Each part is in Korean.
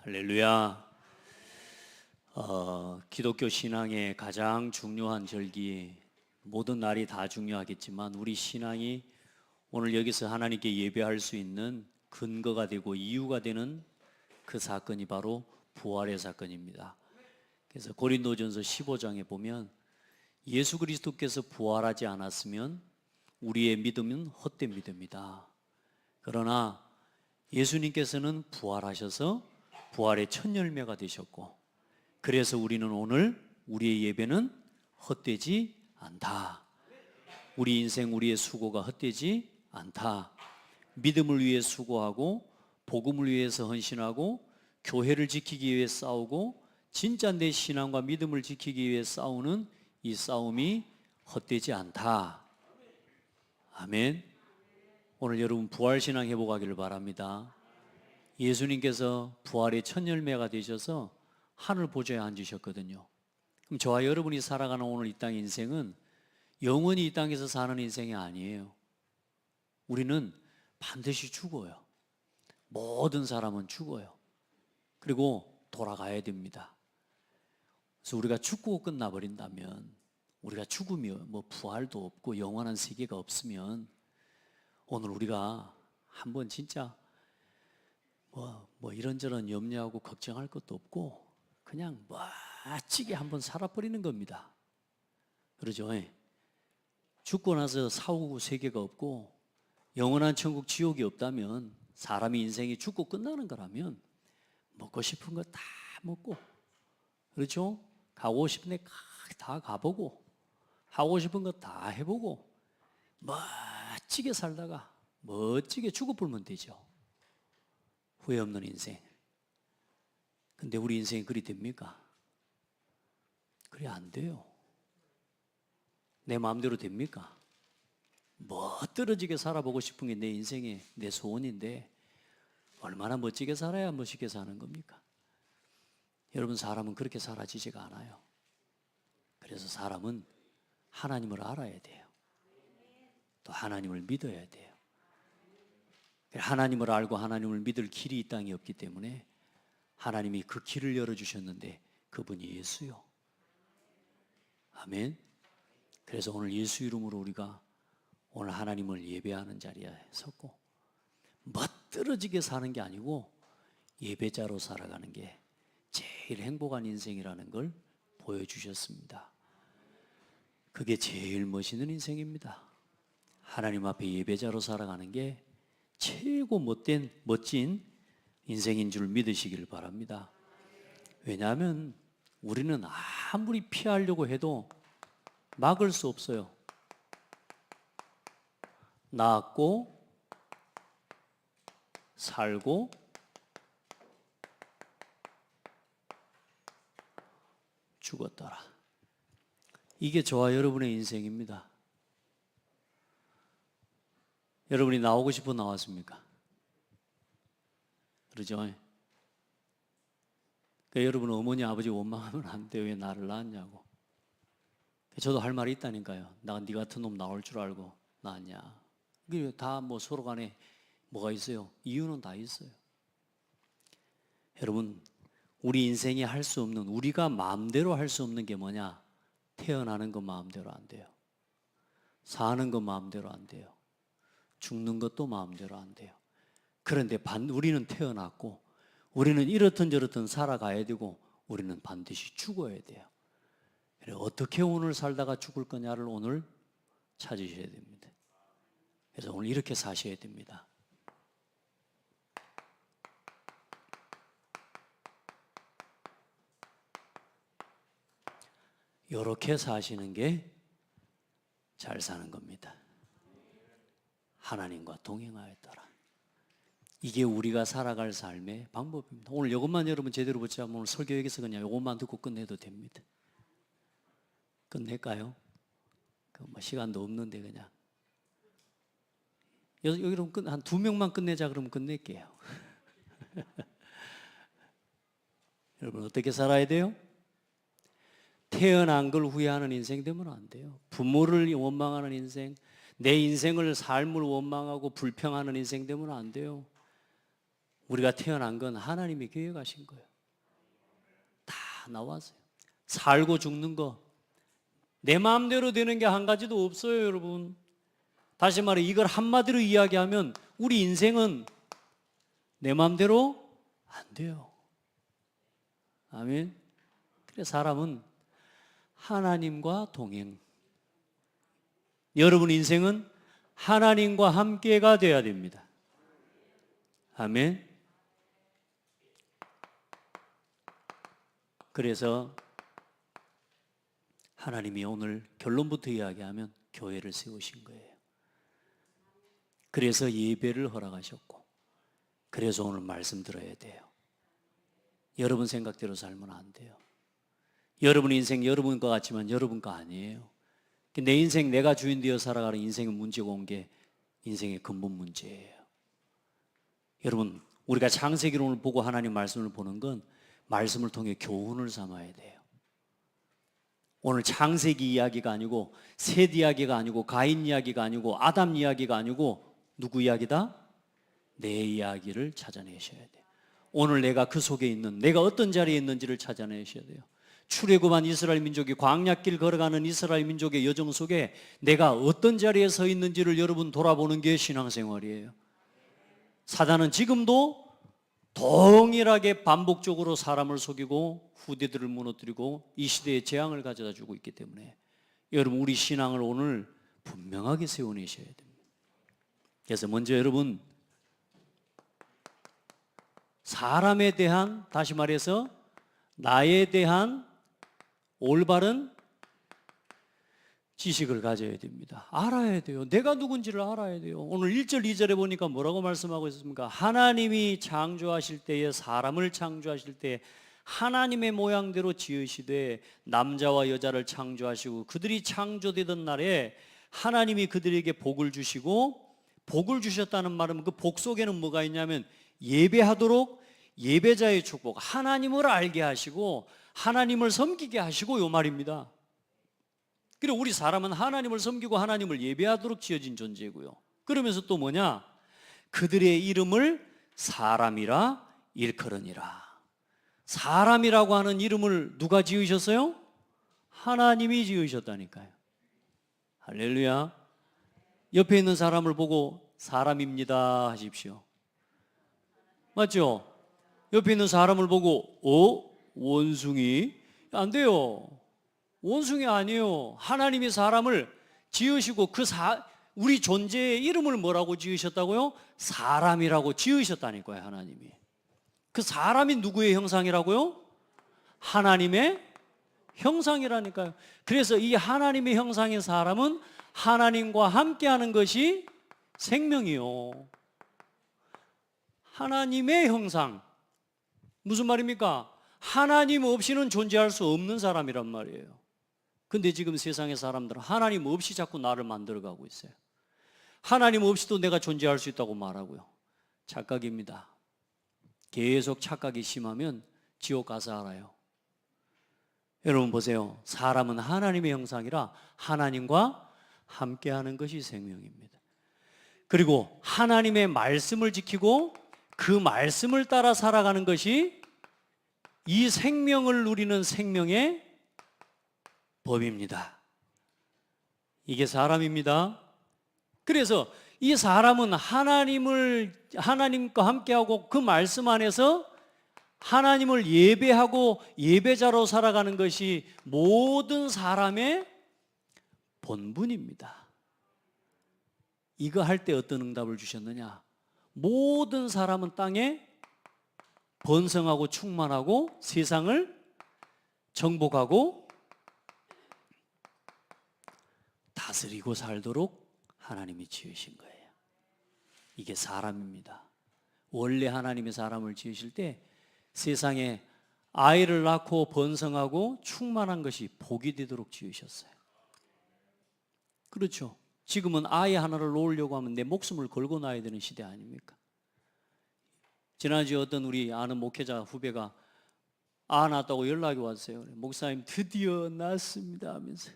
할렐루야. 기독교 신앙의 가장 중요한 절기, 모든 날이 다 중요하겠지만 우리 신앙이 오늘 여기서 하나님께 예배할 수 있는 근거가 되고 이유가 되는 그 사건이 바로 부활의 사건입니다. 그래서 고린도전서 15장에 보면 예수 그리스도께서 부활하지 않았으면 우리의 믿음은 헛된 믿음이다. 그러나 예수님께서는 부활하셔서 부활의 첫 열매가 되셨고, 그래서 우리는 오늘 우리의 예배는 헛되지 않다. 우리 인생, 우리의 수고가 헛되지 않다. 믿음을 위해 수고하고 복음을 위해서 헌신하고 교회를 지키기 위해 싸우고 진짜 내 신앙과 믿음을 지키기 위해 싸우는 이 싸움이 헛되지 않다. 아멘. 오늘 여러분 부활신앙 회복하기를 바랍니다. 예수님께서 부활의 첫 열매가 되셔서 하늘 보좌에 앉으셨거든요. 그럼 저와 여러분이 살아가는 오늘 이 땅의 인생은 영원히 이 땅에서 사는 인생이 아니에요. 우리는 반드시 죽어요. 모든 사람은 죽어요. 그리고 돌아가야 됩니다. 그래서 우리가 죽고 끝나버린다면, 우리가 죽으며 부활도 없고 영원한 세계가 없으면 오늘 우리가 한번 진짜 이런저런 염려하고 걱정할 것도 없고 그냥 멋지게 한번 살아버리는 겁니다. 그러죠? 죽고 나서 사후 세계가 없고 영원한 천국 지옥이 없다면, 사람의 인생이 죽고 끝나는 거라면 먹고 싶은 거 다 먹고, 그렇죠? 가고 싶은 데 다 가보고 하고 싶은 거 다 해보고 멋지게 살다가 멋지게 죽어버리면 되죠. 후회 없는 인생. 근데 우리 인생이 그리 됩니까? 그리 안 돼요. 내 마음대로 됩니까? 멋들어지게 살아보고 싶은 게 내 인생의 내 소원인데 얼마나 멋지게 살아야 멋있게 사는 겁니까? 여러분, 사람은 그렇게 살아지지가 않아요. 그래서 사람은 하나님을 알아야 돼요. 또 하나님을 믿어야 돼요. 하나님을 알고 하나님을 믿을 길이 이 땅에 없기 때문에 하나님이 그 길을 열어주셨는데 그분이 예수요. 아멘. 그래서 오늘 예수 이름으로 우리가 오늘 하나님을 예배하는 자리에 섰고, 멋들어지게 사는 게 아니고 예배자로 살아가는 게 제일 행복한 인생이라는 걸 보여주셨습니다. 그게 제일 멋있는 인생입니다. 하나님 앞에 예배자로 살아가는 게 최고 멋진 인생인 줄 믿으시길 바랍니다. 왜냐하면 우리는 아무리 피하려고 해도 막을 수 없어요. 낳았고 살고 죽었더라. 이게 저와 여러분의 인생입니다. 여러분이 나오고 싶어 나왔습니까? 그러죠? 그러니까 여러분 어머니 아버지 원망하면 안 돼요. 왜 나를 낳았냐고. 저도 할 말이 있다니까요. 나 네 같은 놈 나올 줄 알고 낳았냐. 이게 다 서로 간에 뭐가 있어요? 이유는 다 있어요. 여러분, 우리 인생이 할 수 없는, 우리가 마음대로 할 수 없는 게 뭐냐? 태어나는 건 마음대로 안 돼요. 사는 건 마음대로 안 돼요. 죽는 것도 마음대로 안 돼요. 그런데 우리는 태어났고 우리는 이렇든 저렇든 살아가야 되고 우리는 반드시 죽어야 돼요. 그래서 어떻게 오늘 살다가 죽을 거냐를 오늘 찾으셔야 됩니다. 그래서 오늘 이렇게 사셔야 됩니다. 이렇게 사시는 게 잘 사는 겁니다. 하나님과 동행하였더라. 이게 우리가 살아갈 삶의 방법입니다. 오늘 이것만 여러분 제대로 붙잡으면 오늘 설교 여기서 그냥 이것만 듣고 끝내도 됩니다. 끝낼까요? 시간도 없는데 그냥 여기로 한 2명만 끝내자 그러면 끝낼게요. 여러분 어떻게 살아야 돼요? 태어난 걸 후회하는 인생 되면 안 돼요. 부모를 원망하는 인생, 내 인생을 삶을 원망하고 불평하는 인생 되면 안 돼요. 우리가 태어난 건 하나님이 계획하신 거예요. 다 나왔어요. 살고 죽는 거 내 마음대로 되는 게 한 가지도 없어요, 여러분. 다시 말해 이걸 한마디로 이야기하면 우리 인생은 내 마음대로 안 돼요. 아멘. 그래서 사람은 하나님과 동행. 여러분 인생은 하나님과 함께가 되어야 됩니다. 아멘. 그래서 하나님이 오늘 결론부터 이야기하면 교회를 세우신 거예요. 그래서 예배를 허락하셨고, 그래서 오늘 말씀 들어야 돼요. 여러분 생각대로 살면 안 돼요. 여러분 인생 여러분 것 같지만 여러분 거 아니에요. 내 인생 내가 주인 되어 살아가는 인생의 문제가 온 게 인생의 근본 문제예요. 여러분, 우리가 창세기론을 보고 하나님 말씀을 보는 건 말씀을 통해 교훈을 삼아야 돼요. 오늘 창세기 이야기가 아니고 셋 이야기가 아니고 가인 이야기가 아니고 아담 이야기가 아니고 누구 이야기다? 내 이야기를 찾아내셔야 돼요. 오늘 내가 그 속에 있는, 내가 어떤 자리에 있는지를 찾아내셔야 돼요. 출애굽한 이스라엘 민족이 광야길 걸어가는 이스라엘 민족의 여정 속에 내가 어떤 자리에 서 있는지를 여러분 돌아보는 게 신앙생활이에요. 사단은 지금도 동일하게 반복적으로 사람을 속이고 후대들을 무너뜨리고 이 시대에 재앙을 가져다 주고 있기 때문에 여러분 우리 신앙을 오늘 분명하게 세워내셔야 됩니다. 그래서 먼저 여러분 사람에 대한, 다시 말해서 나에 대한 올바른 지식을 가져야 됩니다. 알아야 돼요. 내가 누군지를 알아야 돼요. 오늘 1절 2절에 보니까 뭐라고 말씀하고 있습니까? 하나님이 창조하실 때에, 사람을 창조하실 때 하나님의 모양대로 지으시되 남자와 여자를 창조하시고 그들이 창조되던 날에 하나님이 그들에게 복을 주시고, 복을 주셨다는 말은 그 복 속에는 뭐가 있냐면 예배하도록 예배자의 축복, 하나님을 알게 하시고 하나님을 섬기게 하시고 요 말입니다. 그리고 우리 사람은 하나님을 섬기고 하나님을 예배하도록 지어진 존재고요. 그러면서 또 뭐냐? 그들의 이름을 사람이라 일컬으니라. 사람이라고 하는 이름을 누가 지으셨어요? 하나님이 지으셨다니까요. 할렐루야. 옆에 있는 사람을 보고 사람입니다 하십시오. 맞죠? 옆에 있는 사람을 보고 원숭이? 안 돼요. 원숭이 아니에요. 하나님이 사람을 지으시고 우리 존재의 이름을 뭐라고 지으셨다고요? 사람이라고 지으셨다니까요. 하나님이. 그 사람이 누구의 형상이라고요? 하나님의 형상이라니까요. 그래서 이 하나님의 형상인 사람은 하나님과 함께하는 것이 생명이요. 하나님의 형상. 무슨 말입니까? 하나님 없이는 존재할 수 없는 사람이란 말이에요. 근데 지금 세상의 사람들은 하나님 없이 자꾸 나를 만들어가고 있어요. 하나님 없이도 내가 존재할 수 있다고 말하고요. 착각입니다. 계속 착각이 심하면 지옥 가서 알아요. 여러분 보세요. 사람은 하나님의 형상이라 하나님과 함께하는 것이 생명입니다. 그리고 하나님의 말씀을 지키고 그 말씀을 따라 살아가는 것이 이 생명을 누리는 생명의 법입니다. 이게 사람입니다. 그래서 이 사람은 하나님과 함께하고 그 말씀 안에서 하나님을 예배하고 예배자로 살아가는 것이 모든 사람의 본분입니다. 이거 할 때 어떤 응답을 주셨느냐? 모든 사람은 땅에 번성하고 충만하고 세상을 정복하고 다스리고 살도록 하나님이 지으신 거예요. 이게 사람입니다. 원래 하나님이 사람을 지으실 때 세상에 아이를 낳고 번성하고 충만한 것이 복이 되도록 지으셨어요. 그렇죠. 지금은 아이 하나를 놓으려고 하면 내 목숨을 걸고 낳아야 되는 시대 아닙니까? 지난주에 어떤 우리 아는 목회자 후배가 낳았다고 연락이 왔어요. 목사님 드디어 낳았습니다 하면서.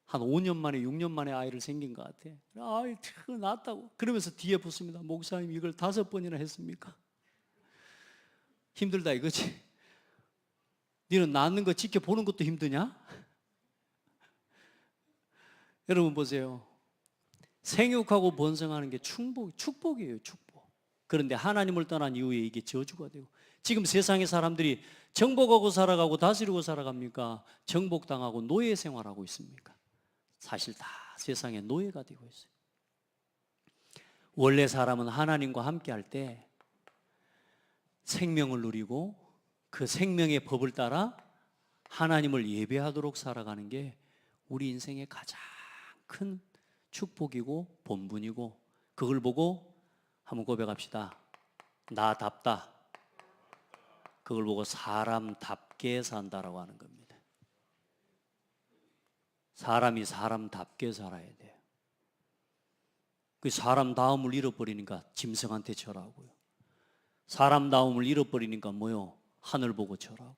한 5년 만에 6년 만에 아이를 생긴 것 같아. 아이 낳았다고 그러면서 뒤에 붙습니다. 목사님 이걸 5번이나 했습니까? 힘들다 이거지. 너는 낳는 거 지켜보는 것도 힘드냐? 여러분 보세요. 생육하고 번성하는 게 축복이에요, 축복. 그런데 하나님을 떠난 이후에 이게 저주가 되고, 지금 세상의 사람들이 정복하고 살아가고 다스리고 살아갑니까? 정복당하고 노예 생활하고 있습니까? 사실 다 세상의 노예가 되고 있어요. 원래 사람은 하나님과 함께 할 때 생명을 누리고 그 생명의 법을 따라 하나님을 예배하도록 살아가는 게 우리 인생의 가장 큰 축복이고 본분이고, 그걸 보고 한번 고백합시다. 나답다. 그걸 보고 사람답게 산다라고 하는 겁니다. 사람이 사람답게 살아야 돼요. 그 사람다움을 잃어버리니까 짐승한테 절하고요. 사람다움을 잃어버리니까 뭐요? 하늘 보고 절하고.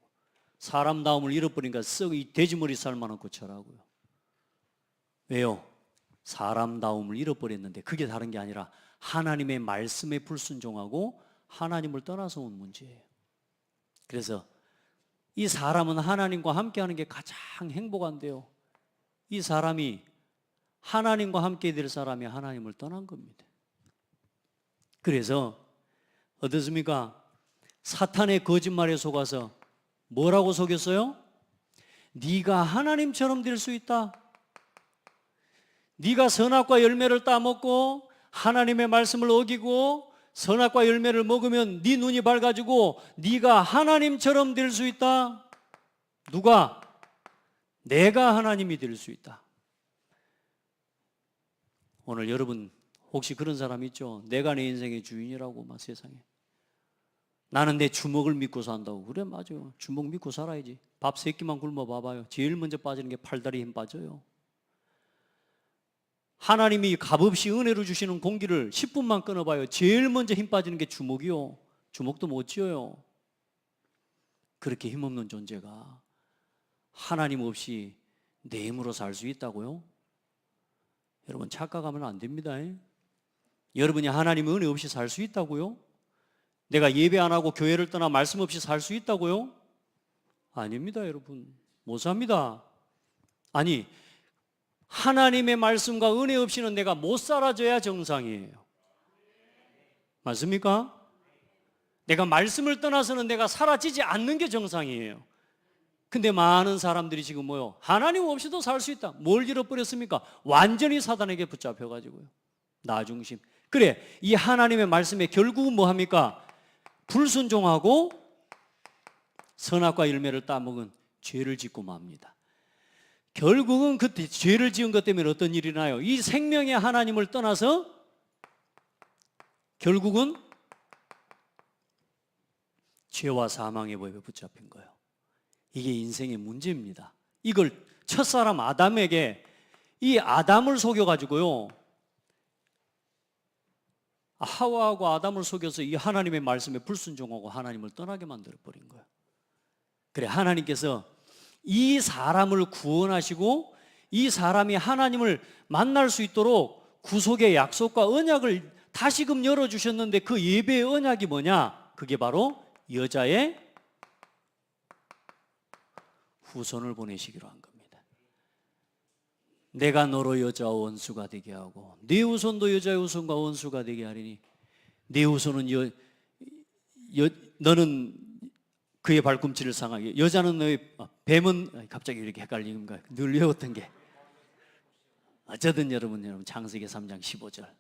사람다움을 잃어버리니까 썩이 돼지머리 삶아놓고 절하고요. 왜요? 사람다움을 잃어버렸는데 그게 다른 게 아니라 하나님의 말씀에 불순종하고 하나님을 떠나서 온 문제예요. 그래서 이 사람은 하나님과 함께하는 게 가장 행복한데요, 이 사람이 하나님과 함께 될 사람이 하나님을 떠난 겁니다. 그래서 어떻습니까? 사탄의 거짓말에 속아서 뭐라고 속였어요? 네가 하나님처럼 될 수 있다. 네가 선악과 열매를 따먹고 하나님의 말씀을 어기고 선악과 열매를 먹으면 네 눈이 밝아지고 네가 하나님처럼 될 수 있다. 누가? 내가 하나님이 될 수 있다. 오늘 여러분 혹시 그런 사람 있죠? 내가 내 인생의 주인이라고 막 세상에. 나는 내 주먹을 믿고 산다고. 그래, 맞아요. 주먹 믿고 살아야지. 밥 3끼만 굶어 봐봐요. 제일 먼저 빠지는 게 팔다리 힘 빠져요. 하나님이 값없이 은혜로 주시는 공기를 10분만 끊어봐요. 제일 먼저 힘 빠지는 게 주먹이요. 주먹도 못 쥐어요. 그렇게 힘없는 존재가 하나님 없이 내 힘으로 살 수 있다고요? 여러분 착각하면 안 됩니다. 여러분이 하나님 은혜 없이 살 수 있다고요? 내가 예배 안 하고 교회를 떠나 말씀 없이 살 수 있다고요? 아닙니다, 여러분. 못 삽니다. 아니, 하나님의 말씀과 은혜 없이는 내가 못 살아줘야 정상이에요. 맞습니까? 내가 말씀을 떠나서는 내가 사라지지 않는 게 정상이에요. 근데 많은 사람들이 지금 뭐요? 하나님 없이도 살 수 있다. 뭘 잃어버렸습니까? 완전히 사단에게 붙잡혀가지고요. 나 중심. 그래, 이 하나님의 말씀에 결국은 뭐 합니까? 불순종하고 선악과 열매를 따먹은 죄를 짓고 맙니다. 결국은 그때 죄를 지은 것 때문에 어떤 일이 나요? 이 생명의 하나님을 떠나서 결국은 죄와 사망의 법에 붙잡힌 거예요. 이게 인생의 문제입니다. 이걸 첫사람 아담에게, 이 아담을 속여가지고요, 하와하고 아담을 속여서 이 하나님의 말씀에 불순종하고 하나님을 떠나게 만들어버린 거예요. 그래, 하나님께서 이 사람을 구원하시고 이 사람이 하나님을 만날 수 있도록 구속의 약속과 언약을 다시금 열어주셨는데, 그 예배의 언약이 뭐냐? 그게 바로 여자의 후손을 보내시기로 한 겁니다. 내가 너로 여자와 원수가 되게 하고 네 후손도 여자의 후손과 원수가 되게 하리니 네 후손은 너는 그의 발꿈치를 상하게, 여자는 너의 뱀은, 갑자기 이렇게 헷갈리는 거야. 늘 외웠던 게. 어쨌든 여러분 창세기 3장 15절.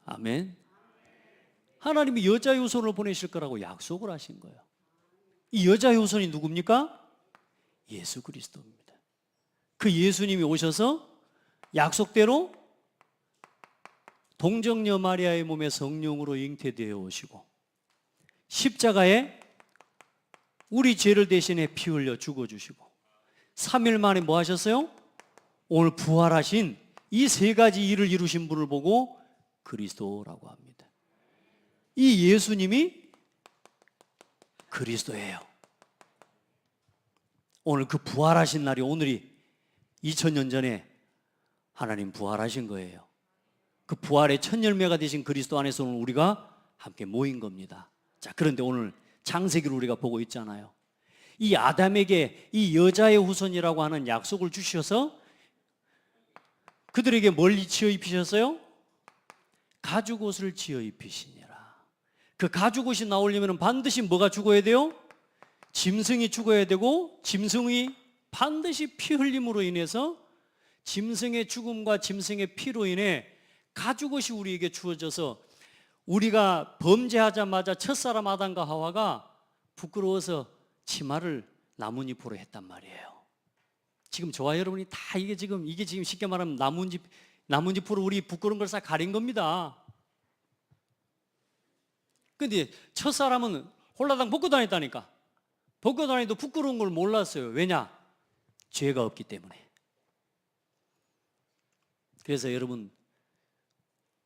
아멘. 하나님이 여자의 후손을 보내실 거라고 약속을 하신 거예요. 이 여자의 후손이 누굽니까? 예수 그리스도입니다. 그 예수님이 오셔서 약속대로 동정녀 마리아의 몸에 성령으로 잉태되어 오시고 십자가에 우리 죄를 대신해 피 흘려 죽어주시고 3일 만에 뭐 하셨어요? 오늘 부활하신 이 3가지 일을 이루신 분을 보고 그리스도라고 합니다. 이 예수님이 그리스도예요. 오늘 그 부활하신 날이 오늘이 2000년 전에 하나님 부활하신 거예요. 그 부활의 첫 열매가 되신 그리스도 안에서 오늘 우리가 함께 모인 겁니다. 자, 그런데 오늘 창세기를 우리가 보고 있잖아요. 이 아담에게 이 여자의 후손이라고 하는 약속을 주셔서 그들에게 뭘 지어 입히셨어요? 가죽옷을 지어 입히시니라. 그 가죽옷이 나오려면 반드시 뭐가 죽어야 돼요? 짐승이 죽어야 되고, 짐승이 반드시 피 흘림으로 인해서 짐승의 죽음과 짐승의 피로 인해 가죽옷이 우리에게 주어져서 우리가 범죄하자마자 첫사람 아담과 하와가 부끄러워서 치마를 나뭇잎으로 했단 말이에요. 지금 저와 여러분이 다 이게 지금 쉽게 말하면 나뭇잎으로 우리 부끄러운 걸 싹 가린 겁니다. 근데 첫사람은 홀라당 벗고 다녔다니까. 벗고 다니도 부끄러운 걸 몰랐어요. 왜냐? 죄가 없기 때문에. 그래서 여러분,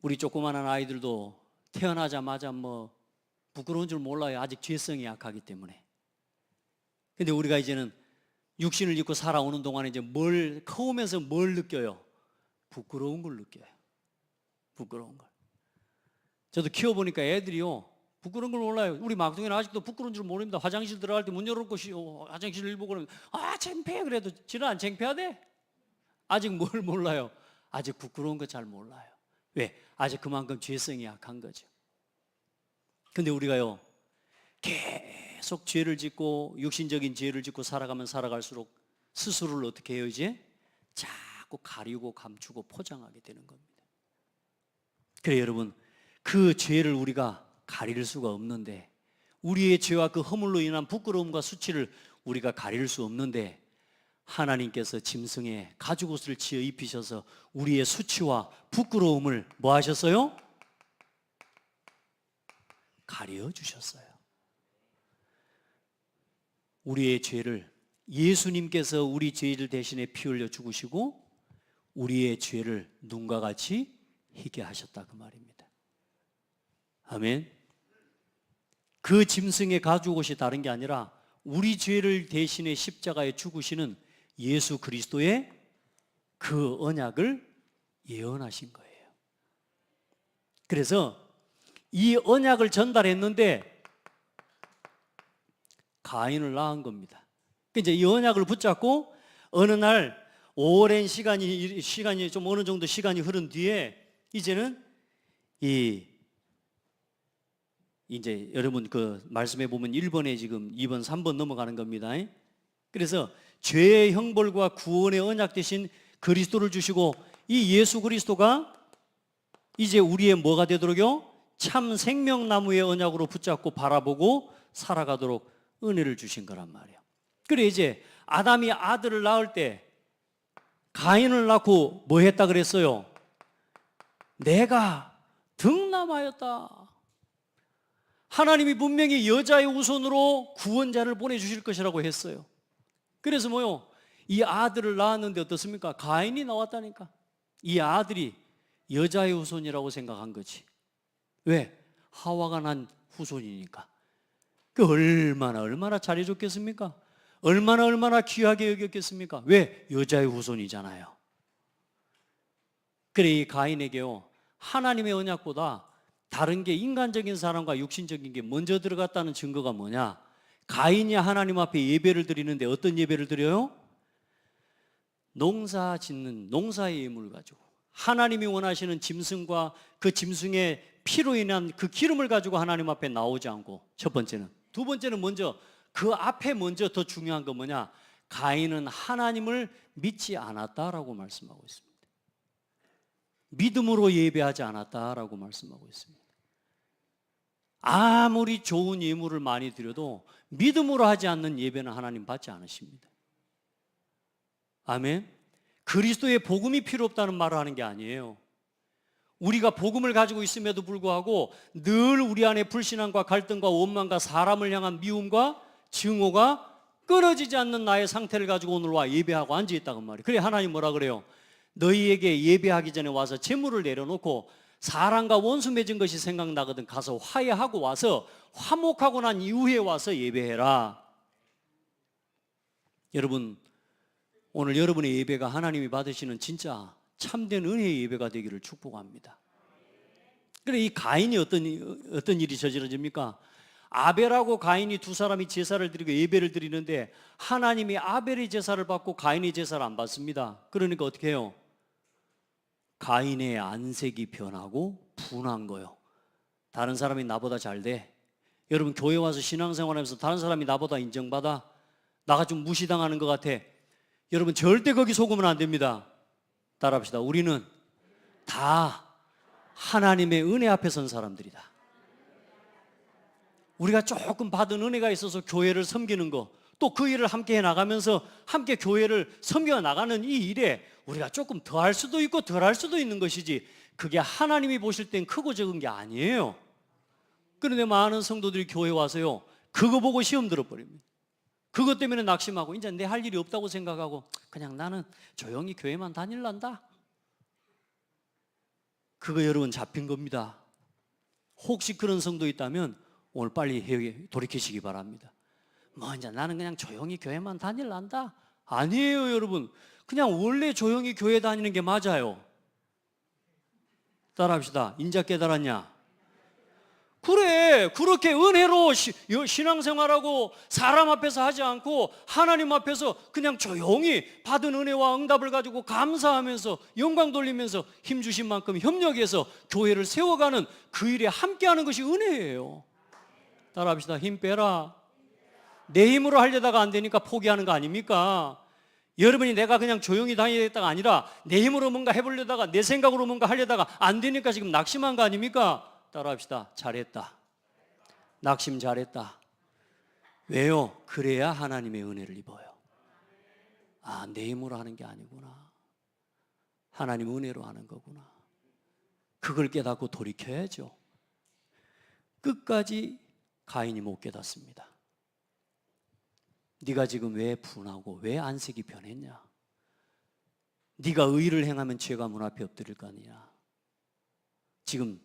우리 조그마한 아이들도 태어나자마자 부끄러운 줄 몰라요. 아직 죄성이 약하기 때문에. 근데 우리가 이제는 육신을 입고 살아오는 동안에 이제 커오면서 뭘 느껴요? 부끄러운 걸 느껴요. 부끄러운 걸. 저도 키워보니까 애들이요, 부끄러운 걸 몰라요. 우리 막둥이는 아직도 부끄러운 줄 모릅니다. 화장실 들어갈 때 문 열어놓고 화장실 일 보고 그러면 창피해. 그래도 지는 안 창피하대? 아직 뭘 몰라요? 아직 부끄러운 거 잘 몰라요. 왜? 아직 그만큼 죄성이 약한 거죠. 근데 우리가요, 계속 죄를 짓고 육신적인 죄를 짓고 살아가면 살아갈수록 스스로를 어떻게 해요? 이제 자꾸 가리고 감추고 포장하게 되는 겁니다. 그래 여러분, 그 죄를 우리가 가릴 수가 없는데, 우리의 죄와 그 허물로 인한 부끄러움과 수치를 우리가 가릴 수 없는데, 하나님께서 짐승의 가죽옷을 지어 입히셔서 우리의 수치와 부끄러움을 뭐 하셨어요? 가려 주셨어요. 우리의 죄를 예수님께서 우리 죄를 대신에 피 흘려 죽으시고 우리의 죄를 눈과 같이 희게 하셨다 그 말입니다. 아멘. 그 짐승의 가죽옷이 다른 게 아니라 우리 죄를 대신에 십자가에 죽으시는 예수 그리스도의 그 언약을 예언하신 거예요. 그래서 이 언약을 전달했는데 가인을 낳은 겁니다. 이제 이 언약을 붙잡고 어느 날 오랜 시간이 좀 어느 정도 시간이 흐른 뒤에 이제는 이제 여러분 그 말씀해 보면 1번에 지금 2번, 3번 넘어가는 겁니다. 그래서 죄의 형벌과 구원의 언약 대신 그리스도를 주시고 이 예수 그리스도가 이제 우리의 뭐가 되도록요? 참 생명나무의 언약으로 붙잡고 바라보고 살아가도록 은혜를 주신 거란 말이에요. 그래 이제 아담이 아들을 낳을 때 가인을 낳고 뭐 했다 그랬어요? 내가 득남하였다. 하나님이 분명히 여자의 후손으로 구원자를 보내주실 것이라고 했어요. 그래서 뭐요? 이 아들을 낳았는데 어떻습니까? 가인이 나왔다니까. 이 아들이 여자의 후손이라고 생각한 거지. 왜? 하와가 난 후손이니까. 그 얼마나 잘해줬겠습니까? 얼마나 귀하게 여겼겠습니까? 왜? 여자의 후손이잖아요. 그래 이 가인에게요, 하나님의 언약보다 다른 게 인간적인 사람과 육신적인 게 먼저 들어갔다는 증거가 뭐냐? 가인이 하나님 앞에 예배를 드리는데 어떤 예배를 드려요? 농사 짓는 농사의 예물을 가지고 하나님이 원하시는 짐승과 그 짐승의 피로 인한 그 기름을 가지고 하나님 앞에 나오지 않고, 첫 번째는. 두 번째는 먼저 그 앞에 먼저 더 중요한 건 뭐냐? 가인은 하나님을 믿지 않았다라고 말씀하고 있습니다. 믿음으로 예배하지 않았다라고 말씀하고 있습니다. 아무리 좋은 예물을 많이 드려도 믿음으로 하지 않는 예배는 하나님 받지 않으십니다. 아멘. 그리스도의 복음이 필요 없다는 말을 하는 게 아니에요. 우리가 복음을 가지고 있음에도 불구하고 늘 우리 안에 불신앙과 갈등과 원망과 사람을 향한 미움과 증오가 끊어지지 않는 나의 상태를 가지고 오늘 와 예배하고 앉아있다고 말이에요. 그래 하나님 뭐라 그래요? 너희에게 예배하기 전에 와서 제물을 내려놓고 사람과 원수 맺은 것이 생각나거든 가서 화해하고 와서 화목하고 난 이후에 와서 예배해라. 여러분, 오늘 여러분의 예배가 하나님이 받으시는 진짜 참된 은혜의 예배가 되기를 축복합니다. 그래, 이 가인이 어떤 일이 저지러집니까? 아벨하고 가인이 두 사람이 제사를 드리고 예배를 드리는데 하나님이 아벨의 제사를 받고 가인의 제사를 안 받습니다. 그러니까 어떻게 해요? 가인의 안색이 변하고 분한 거예요. 다른 사람이 나보다 잘 돼. 여러분, 교회 와서 신앙생활하면서 다른 사람이 나보다 인정받아? 나가 좀 무시당하는 것 같아. 여러분, 절대 거기 속으면 안 됩니다. 따라합시다. 우리는 다 하나님의 은혜 앞에 선 사람들이다. 우리가 조금 받은 은혜가 있어서 교회를 섬기는 거, 또 그 일을 함께 해나가면서 함께 교회를 섬겨 나가는 이 일에 우리가 조금 더 할 수도 있고 덜 할 수도 있는 것이지, 그게 하나님이 보실 땐 크고 적은 게 아니에요. 그런데 많은 성도들이 교회 와서요, 그거 보고 시험 들어버립니다. 그것 때문에 낙심하고 이제 내 할 일이 없다고 생각하고 그냥 나는 조용히 교회만 다닐란다. 그거 여러분 잡힌 겁니다. 혹시 그런 성도 있다면 오늘 빨리 돌이키시기 바랍니다. 뭐 이제 나는 그냥 조용히 교회만 다닐란다. 아니에요, 여러분. 그냥 원래 조용히 교회 다니는 게 맞아요. 따라합시다. 인자 깨달았냐? 그래, 그렇게 은혜로 신앙생활하고 사람 앞에서 하지 않고 하나님 앞에서 그냥 조용히 받은 은혜와 응답을 가지고 감사하면서 영광 돌리면서 힘주신 만큼 협력해서 교회를 세워가는 그 일에 함께하는 것이 은혜예요. 따라합시다. 힘 빼라. 내 힘으로 하려다가 안 되니까 포기하는 거 아닙니까? 여러분이 내가 그냥 조용히 다니겠다가 아니라 내 힘으로 뭔가 해보려다가 내 생각으로 뭔가 하려다가 안 되니까 지금 낙심한 거 아닙니까? 따라합시다. 잘했다. 낙심 잘했다. 왜요? 그래야 하나님의 은혜를 입어요. 아, 내 힘으로 하는 게 아니구나. 하나님 은혜로 하는 거구나. 그걸 깨닫고 돌이켜야죠. 끝까지 가인이 못 깨닫습니다. 네가 지금 왜 분하고 왜 안색이 변했냐? 네가 의를 행하면 죄가 문 앞에 엎드릴 거 아니냐? 지금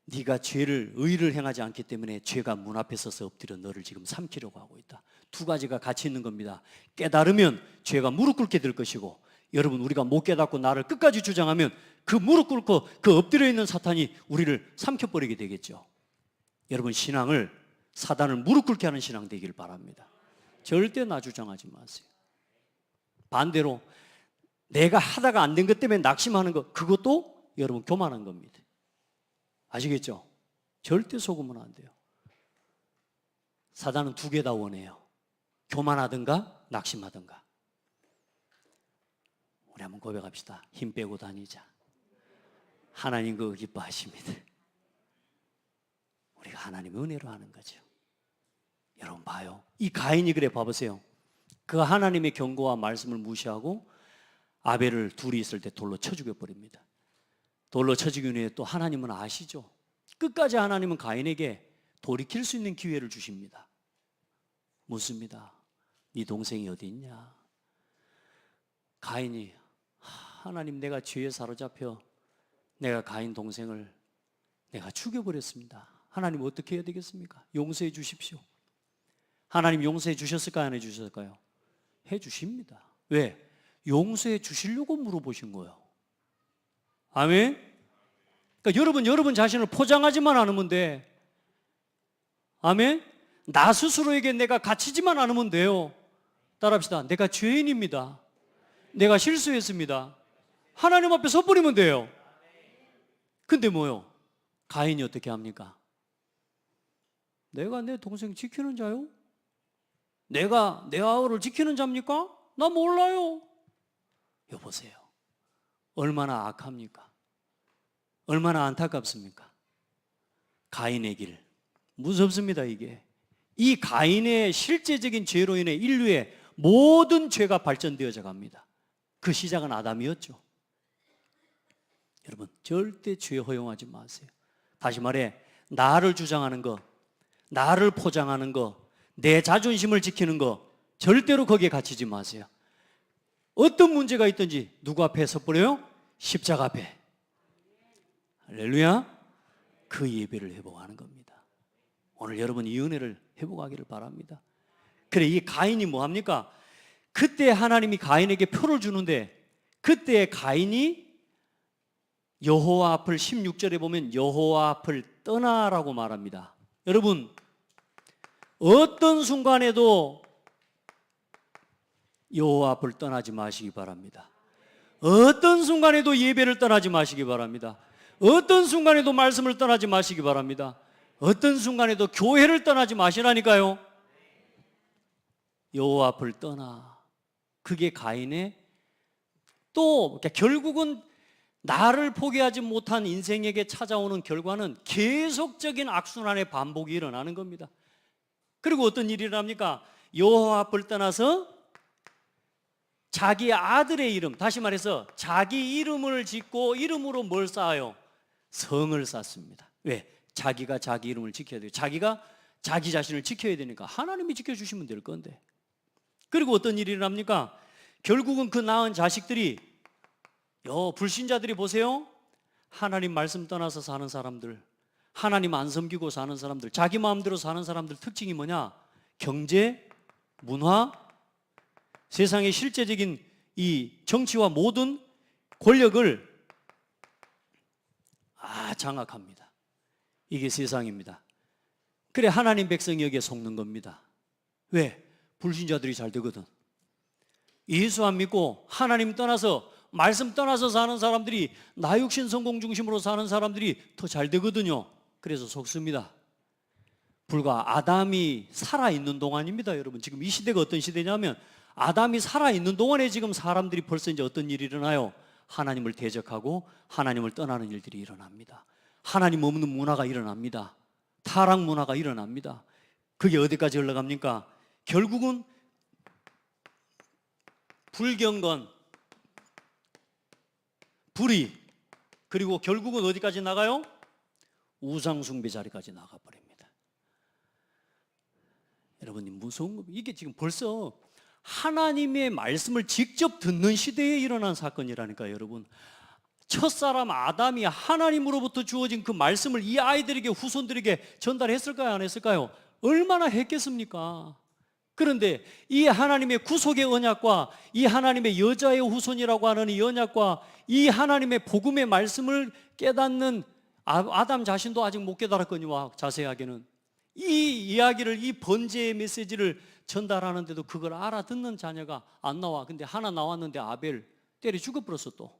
네가 의를 행하지 않기 때문에 죄가 문 앞에 서서 엎드려 너를 지금 삼키려고 하고 있다. 두 가지가 같이 있는 겁니다. 깨달으면 죄가 무릎 꿇게 될 것이고, 여러분, 우리가 못 깨닫고 나를 끝까지 주장하면 그 무릎 꿇고 그 엎드려 있는 사탄이 우리를 삼켜버리게 되겠죠. 여러분, 신앙을 사단을 무릎 꿇게 하는 신앙 되길 바랍니다. 절대 나 주장하지 마세요. 반대로 내가 하다가 안 된 것 때문에 낙심하는 것, 그것도 여러분 교만한 겁니다. 아시겠죠? 절대 속으면 안 돼요. 사단은 두 개 다 원해요. 교만하든가 낙심하든가. 우리 한번 고백합시다. 힘 빼고 다니자. 하나님 그거 기뻐하십니다. 우리가 하나님의 은혜로 하는 거죠. 여러분 봐요. 이 가인이 그래, 봐보세요. 그 하나님의 경고와 말씀을 무시하고 아벨을 둘이 있을 때 돌로 쳐 죽여버립니다. 돌로 쳐 죽인 후에 또 하나님은 아시죠? 끝까지 하나님은 가인에게 돌이킬 수 있는 기회를 주십니다. 묻습니다. 네 동생이 어디 있냐? 가인이, 하나님, 내가 죄에 사로잡혀 내가 가인 동생을 내가 죽여버렸습니다. 하나님 어떻게 해야 되겠습니까? 용서해 주십시오. 하나님 용서해 주셨을까요? 안 해주셨을까요? 해 주십니다. 왜? 용서해 주시려고 물어보신 거예요. 아멘? 그러니까 여러분 자신을 포장하지만 않으면 돼. 아멘? 나 스스로에게 내가 갇히지만 않으면 돼요. 따라합시다. 내가 죄인입니다. 내가 실수했습니다. 하나님 앞에 서버리면 돼요. 근데 뭐요? 가인이 어떻게 합니까? 내가 내 동생 지키는 자요? 내가 내 아우를 지키는 자입니까? 나 몰라요. 여보세요. 얼마나 악합니까? 얼마나 안타깝습니까? 가인의 길. 무섭습니다, 이게. 이 가인의 실제적인 죄로 인해 인류의 모든 죄가 발전되어져 갑니다. 그 시작은 아담이었죠. 여러분, 절대 죄 허용하지 마세요. 다시 말해, 나를 주장하는 거, 나를 포장하는 거, 내 자존심을 지키는 거, 절대로 거기에 갇히지 마세요. 어떤 문제가 있든지 누구 앞에 서버려요? 십자가 앞에. 할렐루야. 그 예배를 회복하는 겁니다. 오늘 여러분 이 은혜를 회복하기를 바랍니다. 그래, 이 가인이 뭐합니까? 그때 하나님이 가인에게 표를 주는데 그때 가인이 여호와 앞을 16절에 보면 여호와 앞을 떠나라고 말합니다. 여러분, 어떤 순간에도 여호와 앞을 떠나지 마시기 바랍니다. 어떤 순간에도 예배를 떠나지 마시기 바랍니다. 어떤 순간에도 말씀을 떠나지 마시기 바랍니다. 어떤 순간에도 교회를 떠나지 마시라니까요. 여호와 앞을 떠나. 그게 가인의 또 결국은 나를 포기하지 못한 인생에게 찾아오는 결과는 계속적인 악순환의 반복이 일어나는 겁니다. 그리고 어떤 일이 일어납니까? 여호와 앞을 떠나서 자기 아들의 이름, 다시 말해서 자기 이름을 짓고 이름으로 뭘 쌓아요? 성을 쌓습니다. 왜? 자기가 자기 이름을 지켜야 돼요. 자기가 자기 자신을 지켜야 되니까 하나님이 지켜주시면 될 건데. 그리고 어떤 일이 일어납니까? 결국은 그 낳은 자식들이 불신자들이 보세요. 하나님 말씀 떠나서 사는 사람들, 하나님 안 섬기고 사는 사람들, 자기 마음대로 사는 사람들 특징이 뭐냐? 경제, 문화, 세상의 실제적인 이 정치와 모든 권력을 장악합니다. 이게 세상입니다. 그래 하나님 백성이 여기에 속는 겁니다. 왜? 불신자들이 잘 되거든. 예수 안 믿고 하나님 떠나서 말씀 떠나서 사는 사람들이 나 육신 성공 중심으로 사는 사람들이 더 잘 되거든요. 그래서 속습니다. 불과 아담이 살아있는 동안입니다. 여러분, 지금 이 시대가 어떤 시대냐면 아담이 살아있는 동안에 지금 사람들이 벌써 이제 어떤 일이 일어나요? 하나님을 대적하고 하나님을 떠나는 일들이 일어납니다. 하나님 없는 문화가 일어납니다. 타락 문화가 일어납니다. 그게 어디까지 흘러갑니까? 결국은 불경건, 불의, 그리고 결국은 어디까지 나가요? 우상숭배 자리까지 나가버립니다. 여러분, 무서운 겁니다. 이게 지금 벌써 하나님의 말씀을 직접 듣는 시대에 일어난 사건이라니까요. 여러분, 첫사람 아담이 하나님으로부터 주어진 그 말씀을 이 아이들에게, 후손들에게 전달했을까요? 안 했을까요? 얼마나 했겠습니까? 그런데 이 하나님의 구속의 언약과 이 하나님의 여자의 후손이라고 하는 이 언약과 이 하나님의 복음의 말씀을 깨닫는 아담 자신도 아직 못 깨달았거니와 자세하게는 이 이야기를, 이 번제의 메시지를 전달하는데도 그걸 알아듣는 자녀가 안 나와. 근데 하나 나왔는데 아벨 때려 죽어버렸어. 또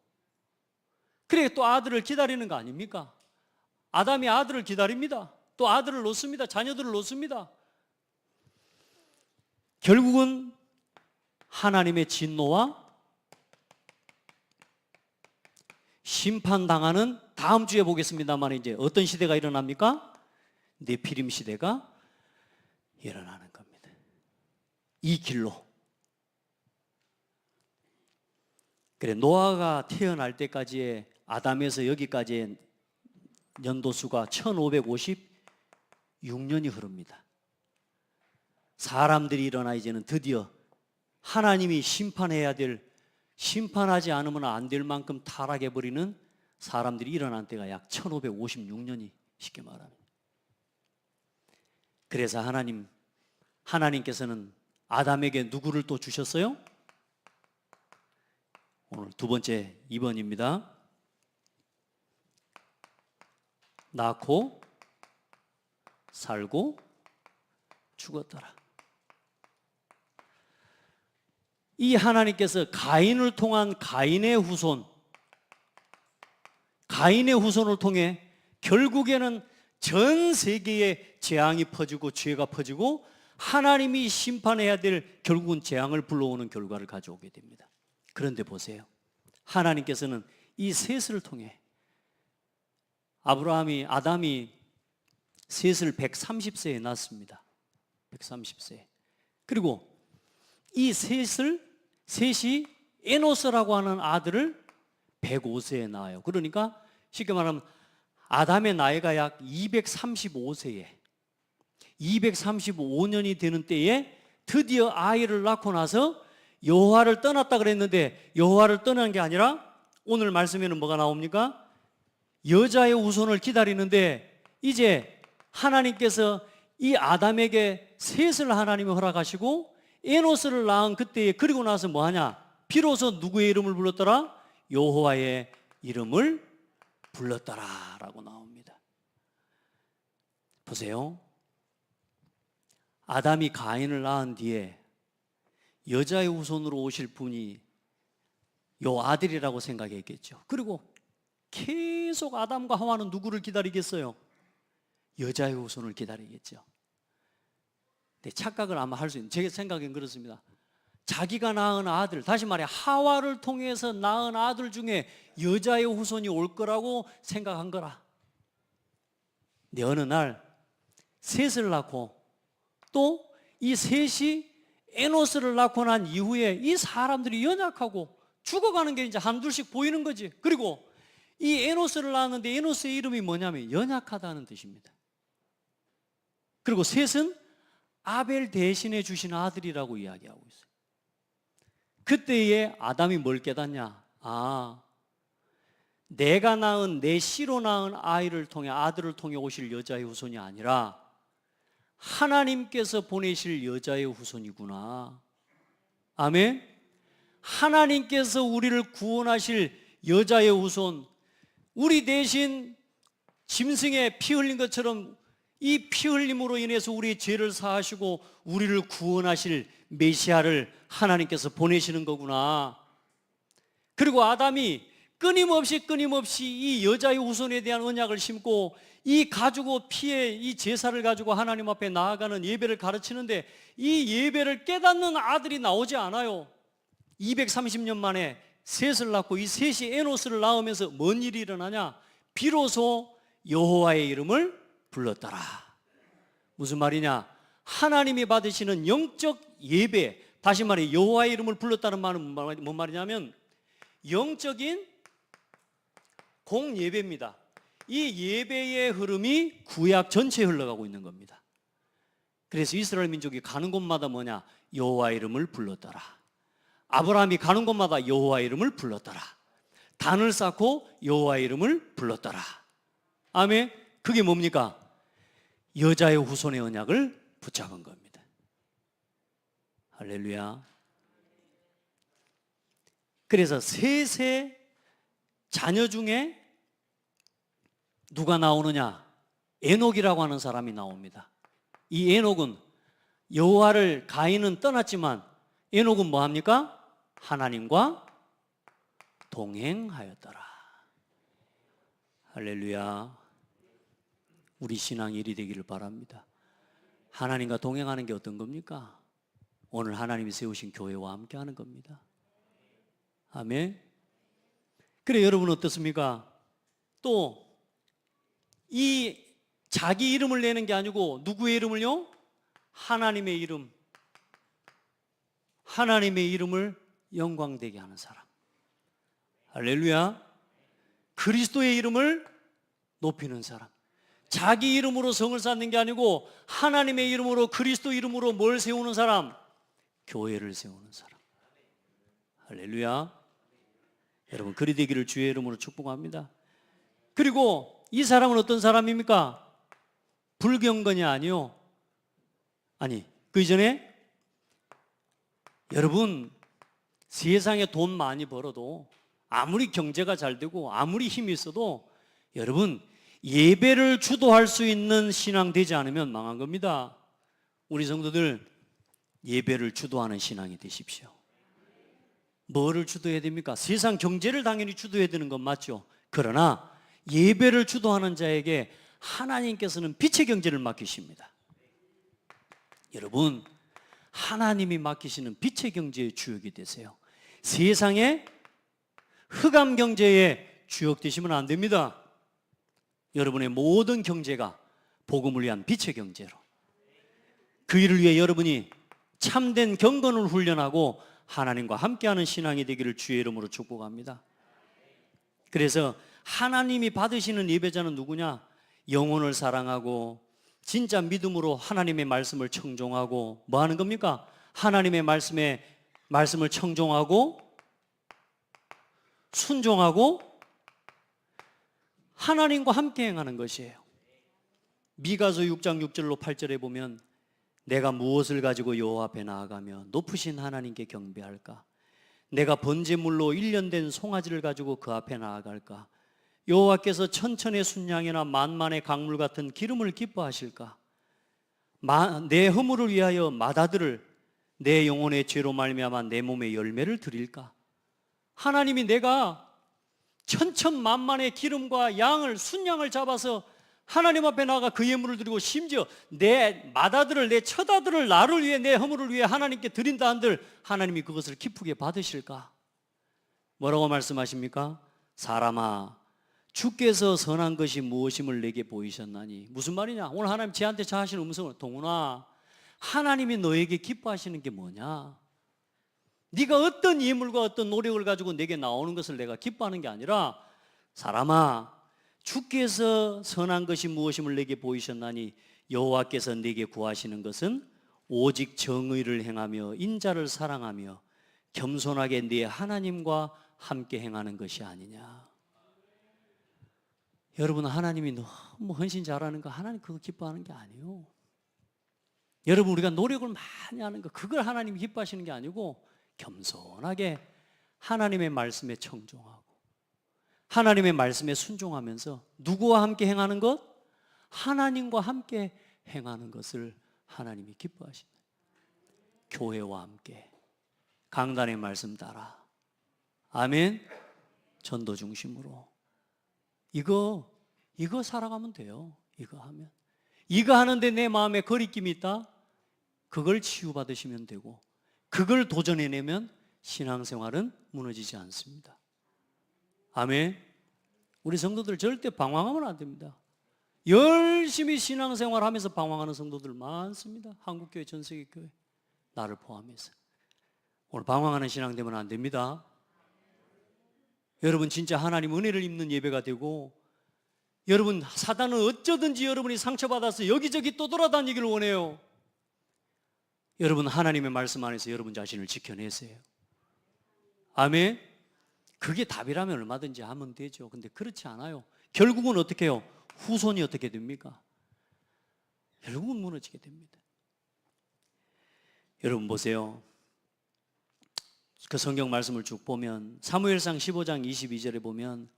그래 또 아들을 기다리는 거 아닙니까? 아담이 아들을 기다립니다. 또 아들을 놓습니다. 자녀들을 놓습니다. 결국은 하나님의 진노와 심판당하는, 다음 주에 보겠습니다만, 이제 어떤 시대가 일어납니까? 네피림 시대가 일어나는 겁니다. 이 길로. 그래, 노아가 태어날 때까지의 아담에서 여기까지의 연도수가 1556년이 흐릅니다. 사람들이 일어나 이제는 드디어 하나님이 심판해야 될, 심판하지 않으면 안 될 만큼 타락해버리는 사람들이 일어난 때가 약 1556년이 쉽게 말하면. 그래서 하나님께서는 아담에게 누구를 또 주셨어요? 오늘 두 번째 2번입니다. 낳고 살고 죽었더라. 이 하나님께서 가인을 통한 가인의 후손을 통해 결국에는 전 세계에 재앙이 퍼지고 죄가 퍼지고 하나님이 심판해야 될 결국은 재앙을 불러오는 결과를 가져오게 됩니다. 그런데 보세요. 하나님께서는 이 셋을 통해 아담이 셋을 130세에 낳습니다. 130세. 그리고 이 셋이 에노스라고 하는 아들을 105세에 낳아요. 그러니까 쉽게 말하면 아담의 나이가 약 235년이 되는 때에 드디어 아이를 낳고 나서 여호와를 떠났다 그랬는데 여호와를 떠난 게 아니라 오늘 말씀에는 뭐가 나옵니까? 여자의 후손을 기다리는데 이제 하나님께서 이 아담에게 셋을 하나님이 허락하시고 에노스를 낳은 그때에 그리고 나서 뭐하냐? 비로소 누구의 이름을 불렀더라? 여호와의 이름을 불렀더라 라고 나옵니다. 보세요. 아담이 가인을 낳은 뒤에 여자의 후손으로 오실 분이 요 아들이라고 생각했겠죠. 그리고 계속 아담과 하와는 누구를 기다리겠어요? 여자의 후손을 기다리겠죠. 근데 착각을 아마 할 수 있는, 제 생각엔 그렇습니다. 자기가 낳은 아들, 다시 말해 하와를 통해서 낳은 아들 중에 여자의 후손이 올 거라고 생각한 거라. 근데 어느 날 셋을 낳고 또 이 셋이 에노스를 낳고 난 이후에 이 사람들이 연약하고 죽어가는 게 이제 한둘씩 보이는 거지. 그리고 이 에노스를 낳았는데 에노스의 이름이 뭐냐면 연약하다는 뜻입니다. 그리고 셋은 아벨 대신해 주신 아들이라고 이야기하고 있어요. 그때에 아담이 뭘 깨닫냐? 아, 내가 낳은 내 씨로 낳은 아이를 통해 아들을 통해 오실 여자의 후손이 아니라 하나님께서 보내실 여자의 후손이구나. 아멘. 하나님께서 우리를 구원하실 여자의 후손, 우리 대신 짐승의 피 흘린 것처럼 이 피 흘림으로 인해서 우리의 죄를 사하시고 우리를 구원하실 메시아를 하나님께서 보내시는 거구나. 그리고 아담이 끊임없이 이 여자의 후손에 대한 언약을 심고 이 가지고 피의 이 제사를 가지고 하나님 앞에 나아가는 예배를 가르치는데 이 예배를 깨닫는 아들이 나오지 않아요. 230년 만에 셋을 낳고 이 셋이 에노스를 낳으면서 뭔 일이 일어나냐? 비로소 여호와의 이름을 불렀더라. 무슨 말이냐? 하나님이 받으시는 영적 예배, 다시 말해 여호와의 이름을 불렀다는 말은 뭔 말이냐면 영적인 공예배입니다. 이 예배의 흐름이 구약 전체에 흘러가고 있는 겁니다. 그래서 이스라엘 민족이 가는 곳마다 뭐냐? 여호와의 이름을 불렀더라. 아브라함이 가는 곳마다 여호와의 이름을 불렀더라. 단을 쌓고 여호와의 이름을 불렀더라. 아멘. 그게 뭡니까? 여자의 후손의 언약을 붙잡은 겁니다. 할렐루야. 그래서 셋의 자녀 중에 누가 나오느냐? 에녹이라고 하는 사람이 나옵니다. 이 에녹은 여호와를 가인은 떠났지만 에녹은 뭐합니까? 하나님과 동행하였더라. 할렐루야. 우리 신앙이 이리 되기를 바랍니다. 하나님과 동행하는 게 어떤 겁니까? 오늘 하나님이 세우신 교회와 함께 하는 겁니다. 아멘. 그래, 여러분 어떻습니까? 또 이 자기 이름을 내는 게 아니고 누구의 이름을요? 하나님의 이름. 하나님의 이름을 영광되게 하는 사람. 할렐루야. 그리스도의 이름을 높이는 사람. 자기 이름으로 성을 쌓는 게 아니고 하나님의 이름으로, 그리스도 이름으로 뭘 세우는 사람? 교회를 세우는 사람. 할렐루야. 여러분 그리 되기를 주의 이름으로 축복합니다. 그리고 이 사람은 어떤 사람입니까? 불경건이 아니요. 아니, 그 이전에 여러분 세상에 돈 많이 벌어도 아무리 경제가 잘 되고 아무리 힘이 있어도 여러분 예배를 주도할 수 있는 신앙 되지 않으면 망한 겁니다. 우리 성도들 예배를 주도하는 신앙이 되십시오. 뭐를 주도해야 됩니까? 세상 경제를 당연히 주도해야 되는 건 맞죠. 그러나 예배를 주도하는 자에게 하나님께서는 빛의 경제를 맡기십니다. 여러분 하나님이 맡기시는 빛의 경제의 주역이 되세요. 세상의 흑암 경제의 주역 되시면 안 됩니다. 여러분의 모든 경제가 복음을 위한 빛의 경제로, 그 일을 위해 여러분이 참된 경건을 훈련하고 하나님과 함께하는 신앙이 되기를 주의 이름으로 축복합니다. 그래서 하나님이 받으시는 예배자는 누구냐? 영혼을 사랑하고 진짜 믿음으로 하나님의 말씀을 청종하고 뭐 하는 겁니까? 하나님의 말씀을 청종하고 순종하고 하나님과 함께 행하는 것이에요. 미가서 6장 6절로 8절에 보면 내가 무엇을 가지고 여호와 앞에 나아가며 높으신 하나님께 경배할까? 내가 번제물로 1년 된 송아지를 가지고 그 앞에 나아갈까? 여호와께서 천천의 순양이나 만만의 강물 같은 기름을 기뻐하실까? 내 허물을 위하여 맏아들을, 내 영혼의 죄로 말미암아 내 몸에 열매를 드릴까? 하나님이 내가 천천만만의 기름과 양을, 순양을 잡아서 하나님 앞에 나가 그 예물을 드리고 심지어 내 맏아들을, 내 첫아들을 나를 위해, 내 허물을 위해 하나님께 드린다 한들 하나님이 그것을 기쁘게 받으실까? 뭐라고 말씀하십니까? 사람아, 주께서 선한 것이 무엇임을 내게 보이셨나니. 무슨 말이냐? 오늘 하나님 저한테 하시는 음성을, 동훈아, 하나님이 너에게 기뻐하시는 게 뭐냐? 네가 어떤 예물과 어떤 노력을 가지고 내게 나오는 것을 내가 기뻐하는 게 아니라, 사람아, 주께서 선한 것이 무엇임을 내게 보이셨나니 여호와께서 내게 구하시는 것은 오직 정의를 행하며 인자를 사랑하며 겸손하게 네 하나님과 함께 행하는 것이 아니냐. 여러분, 하나님이 너무 헌신 잘하는 거, 하나님 그거 기뻐하는 게 아니에요. 여러분, 우리가 노력을 많이 하는 거, 그걸 하나님이 기뻐하시는 게 아니고 겸손하게 하나님의 말씀에 청종하고 하나님의 말씀에 순종하면서 누구와 함께 행하는 것? 하나님과 함께 행하는 것을 하나님이 기뻐하시는, 교회와 함께 강단의 말씀 따라, 아멘, 전도 중심으로 이거 살아가면 돼요. 이거 하면, 이거 하는데 내 마음에 거리낌이 있다? 그걸 치유받으시면 되고, 그걸 도전해내면 신앙생활은 무너지지 않습니다. 아멘. 우리 성도들 절대 방황하면 안 됩니다. 열심히 신앙생활하면서 방황하는 성도들 많습니다. 한국교회, 전세계교회, 나를 포함해서. 오늘 방황하는 신앙 되면 안 됩니다. 여러분, 진짜 하나님 은혜를 입는 예배가 되고, 여러분, 사단은 어쩌든지 여러분이 상처받아서 여기저기 또 돌아다니기를 원해요. 여러분, 하나님의 말씀 안에서 여러분 자신을 지켜내세요. 아멘. 그게 답이라면 얼마든지 하면 되죠. 근데 그렇지 않아요. 결국은 어떻게 해요? 후손이 어떻게 됩니까? 결국은 무너지게 됩니다. 여러분 보세요. 그 성경 말씀을 쭉 보면 사무엘상 15장 22절에 보면,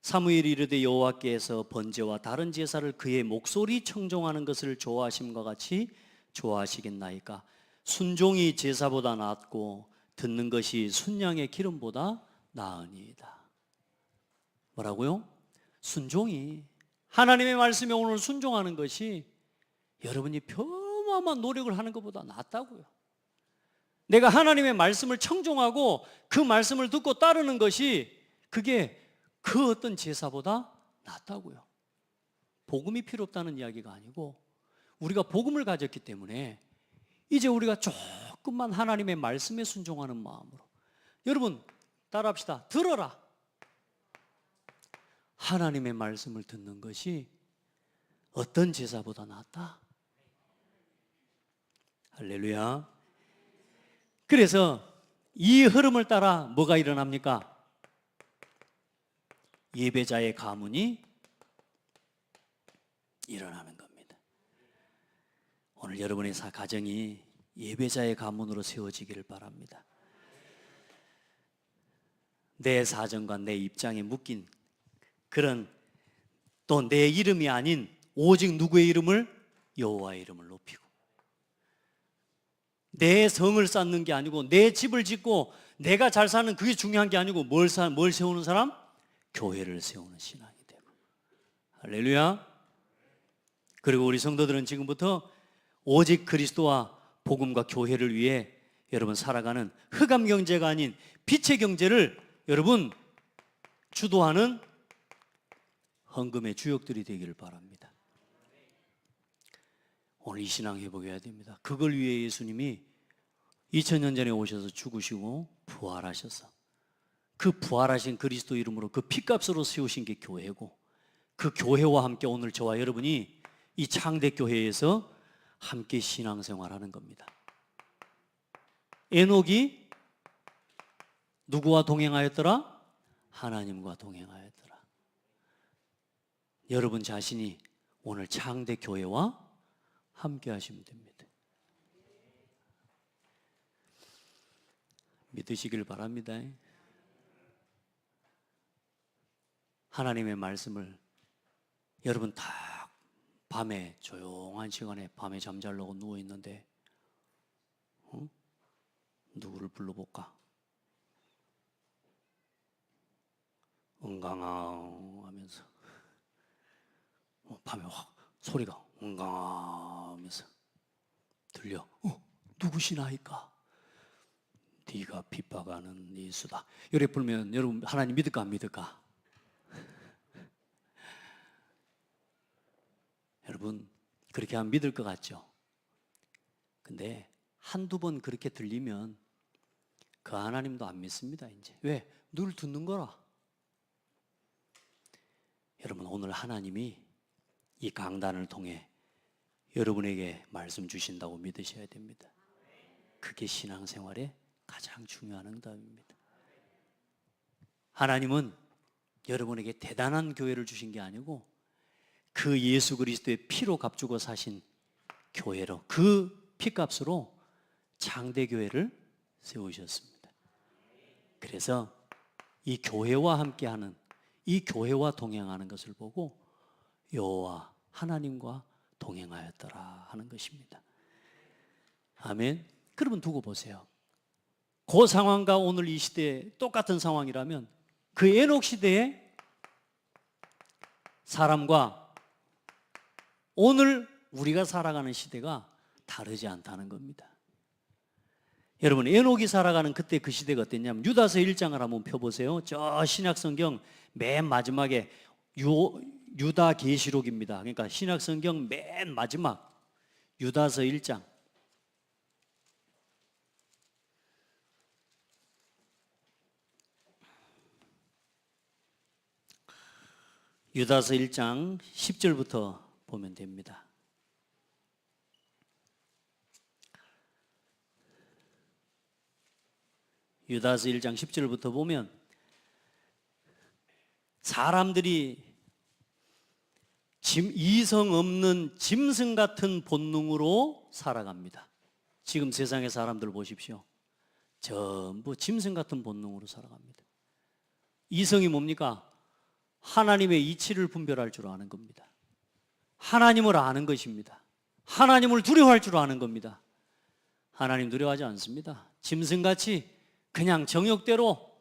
사무엘이 이르되 여호와께서 번제와 다른 제사를 그의 목소리 청종하는 것을 좋아하심과 같이 좋아하시겠나이까? 순종이 제사보다 낫고 듣는 것이 순양의 기름보다 나으니이다. 뭐라고요? 순종이, 하나님의 말씀에 오늘 순종하는 것이 여러분이 표마만 노력을 하는 것보다 낫다고요. 내가 하나님의 말씀을 청종하고 그 말씀을 듣고 따르는 것이, 그게 그 어떤 제사보다 낫다고요. 복음이 필요 없다는 이야기가 아니고, 우리가 복음을 가졌기 때문에 이제 우리가 조금만 하나님의 말씀에 순종하는 마음으로, 여러분 따라합시다. 들어라. 하나님의 말씀을 듣는 것이 어떤 제사보다 낫다. 할렐루야. 그래서 이 흐름을 따라 뭐가 일어납니까? 예배자의 가문이 일어나는 겁니다. 오늘 여러분의 가정이 예배자의 가문으로 세워지기를 바랍니다. 내 사정과 내 입장에 묶인 그런, 또 내 이름이 아닌 오직 누구의 이름을? 여호와의 이름을 높이고, 내 성을 쌓는 게 아니고, 내 집을 짓고 내가 잘 사는 그게 중요한 게 아니고, 뭘 세우는 사람? 교회를 세우는 신앙이 되고. 할렐루야. 그리고 우리 성도들은 지금부터 오직 그리스도와 복음과 교회를 위해 여러분 살아가는 흑암 경제가 아닌 빛의 경제를 여러분 주도하는 헌금의 주역들이 되기를 바랍니다. 오늘 이 신앙 회복해야 됩니다. 그걸 위해 예수님이 2000년 전에 오셔서 죽으시고 부활하셔서, 그 부활하신 그리스도 이름으로 그 피값으로 세우신 게 교회고, 그 교회와 함께 오늘 저와 여러분이 이 창대교회에서 함께 신앙생활하는 겁니다. 에녹이 누구와 동행하였더라? 하나님과 동행하였더라. 여러분 자신이 오늘 창대교회와 함께 하시면 됩니다. 믿으시길 바랍니다. 하나님의 말씀을 여러분 딱 밤에 조용한 시간에 밤에 잠자려고 누워 있는데 누구를 불러볼까? 응강아 하면서 밤에 확 소리가 응강아 하면서 들려. 누구시나이까? 네가 핍박하는 예수다. 이래 불면 여러분 하나님 믿을까 안 믿을까? 여러분 그렇게 하면 믿을 것 같죠? 근데 한두 번 그렇게 들리면 그 하나님도 안 믿습니다. 이제 왜? 늘 듣는 거라. 여러분 오늘 하나님이 이 강단을 통해 여러분에게 말씀 주신다고 믿으셔야 됩니다. 그게 신앙생활의 가장 중요한 응답입니다. 하나님은 여러분에게 대단한 교회를 주신 게 아니고 그 예수 그리스도의 피로 값주고 사신 교회로 그 피값으로 장대교회를 세우셨습니다. 그래서 이 교회와 함께하는 이 교회와 동행하는 것을 보고 여호와 하나님과 동행하였더라 하는 것입니다. 아멘. 그러면 두고 보세요. 그 상황과 오늘 이 시대에 똑같은 상황이라면 그 에녹 시대의 사람과 오늘 우리가 살아가는 시대가 다르지 않다는 겁니다. 여러분 에녹이 살아가는 그때 그 시대가 어땠냐면 유다서 1장을 한번 펴보세요. 저 신약성경 맨 마지막에 유다 계시록입니다. 그러니까 신약성경 맨 마지막 유다서 1장 유다서 1장 10절부터 보면 됩니다. 유다서 1장 10절부터 보면 사람들이 이성 없는 짐승 같은 본능으로 살아갑니다. 지금 세상의 사람들 보십시오. 전부 짐승 같은 본능으로 살아갑니다. 이성이 뭡니까? 하나님의 이치를 분별할 줄 아는 겁니다. 하나님을 아는 것입니다. 하나님을 두려워할 줄 아는 겁니다. 하나님 두려워하지 않습니다. 짐승같이 그냥 정욕대로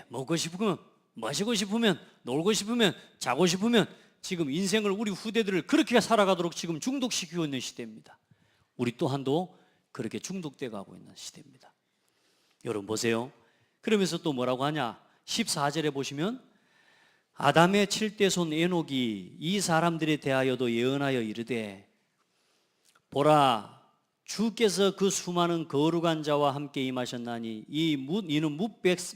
먹고 싶으면 마시고 싶으면 놀고 싶으면 자고 싶으면 지금 인생을 우리 후대들을 그렇게 살아가도록 지금 중독시키고 있는 시대입니다. 우리 또한도 그렇게 중독돼 가고 있는 시대입니다. 여러분 보세요. 그러면서 또 뭐라고 하냐? 14절에 보시면 아담의 7대 손 에녹이 이 사람들에 대하여도 예언하여 이르되 보라 주께서 그 수많은 거룩한 자와 함께 임하셨나니 이는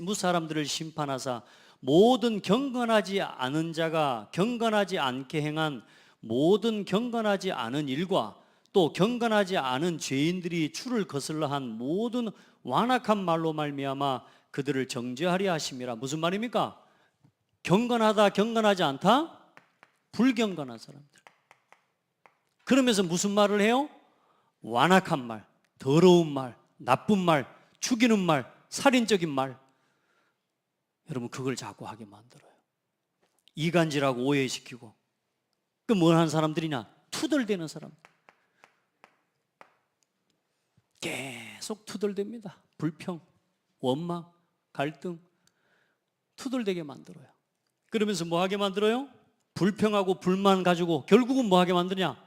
무사람들을 심판하사 모든 경건하지 않은 자가 경건하지 않게 행한 모든 경건하지 않은 일과 또 경건하지 않은 죄인들이 주를 거슬러 한 모든 완악한 말로 말미암아 그들을 정죄하려 하심이라. 무슨 말입니까? 경건하다 경건하지 않다? 불경건한 사람들. 그러면서 무슨 말을 해요? 완악한 말, 더러운 말, 나쁜 말, 죽이는 말, 살인적인 말. 여러분 그걸 자꾸 하게 만들어요. 이간질하고 오해시키고. 그 뭘 하는 사람들이냐? 투덜대는 사람. 계속 투덜댑니다. 불평, 원망, 갈등 투덜대게 만들어요. 그러면서 뭐 하게 만들어요? 불평하고 불만 가지고 결국은 뭐 하게 만드냐?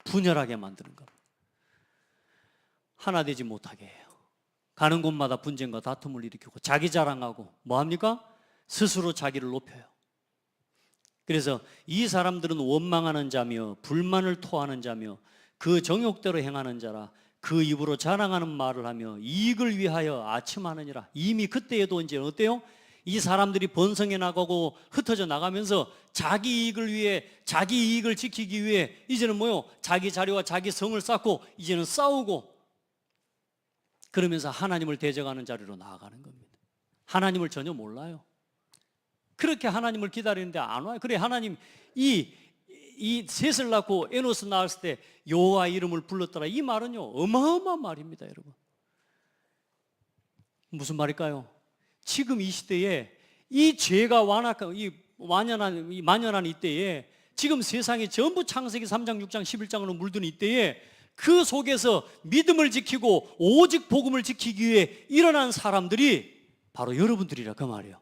분열하게 만드는 겁니다. 하나 되지 못하게 해요. 가는 곳마다 분쟁과 다툼을 일으키고 자기 자랑하고 뭐 합니까? 스스로 자기를 높여요. 그래서 이 사람들은 원망하는 자며 불만을 토하는 자며 그 정욕대로 행하는 자라 그 입으로 자랑하는 말을 하며 이익을 위하여 아첨하느니라. 이미 그때에도 이제 어때요? 이 사람들이 번성해 나가고 흩어져 나가면서 자기 이익을 위해 자기 이익을 지키기 위해 이제는 뭐요? 자기 자리와 자기 성을 쌓고 이제는 싸우고 그러면서 하나님을 대적하는 자리로 나아가는 겁니다. 하나님을 전혀 몰라요. 그렇게 하나님을 기다리는데 안 와요. 그래 하나님 이 셋을 낳고 에노스 낳았을 때 여호와 이름을 불렀더라. 이 말은요 어마어마한 말입니다, 여러분. 무슨 말일까요? 지금 이 시대에 이 죄가 만연한 이때에 지금 세상이 전부 창세기 3장, 6장, 11장으로 물든 이때에 그 속에서 믿음을 지키고 오직 복음을 지키기 위해 일어난 사람들이 바로 여러분들이라 그 말이에요.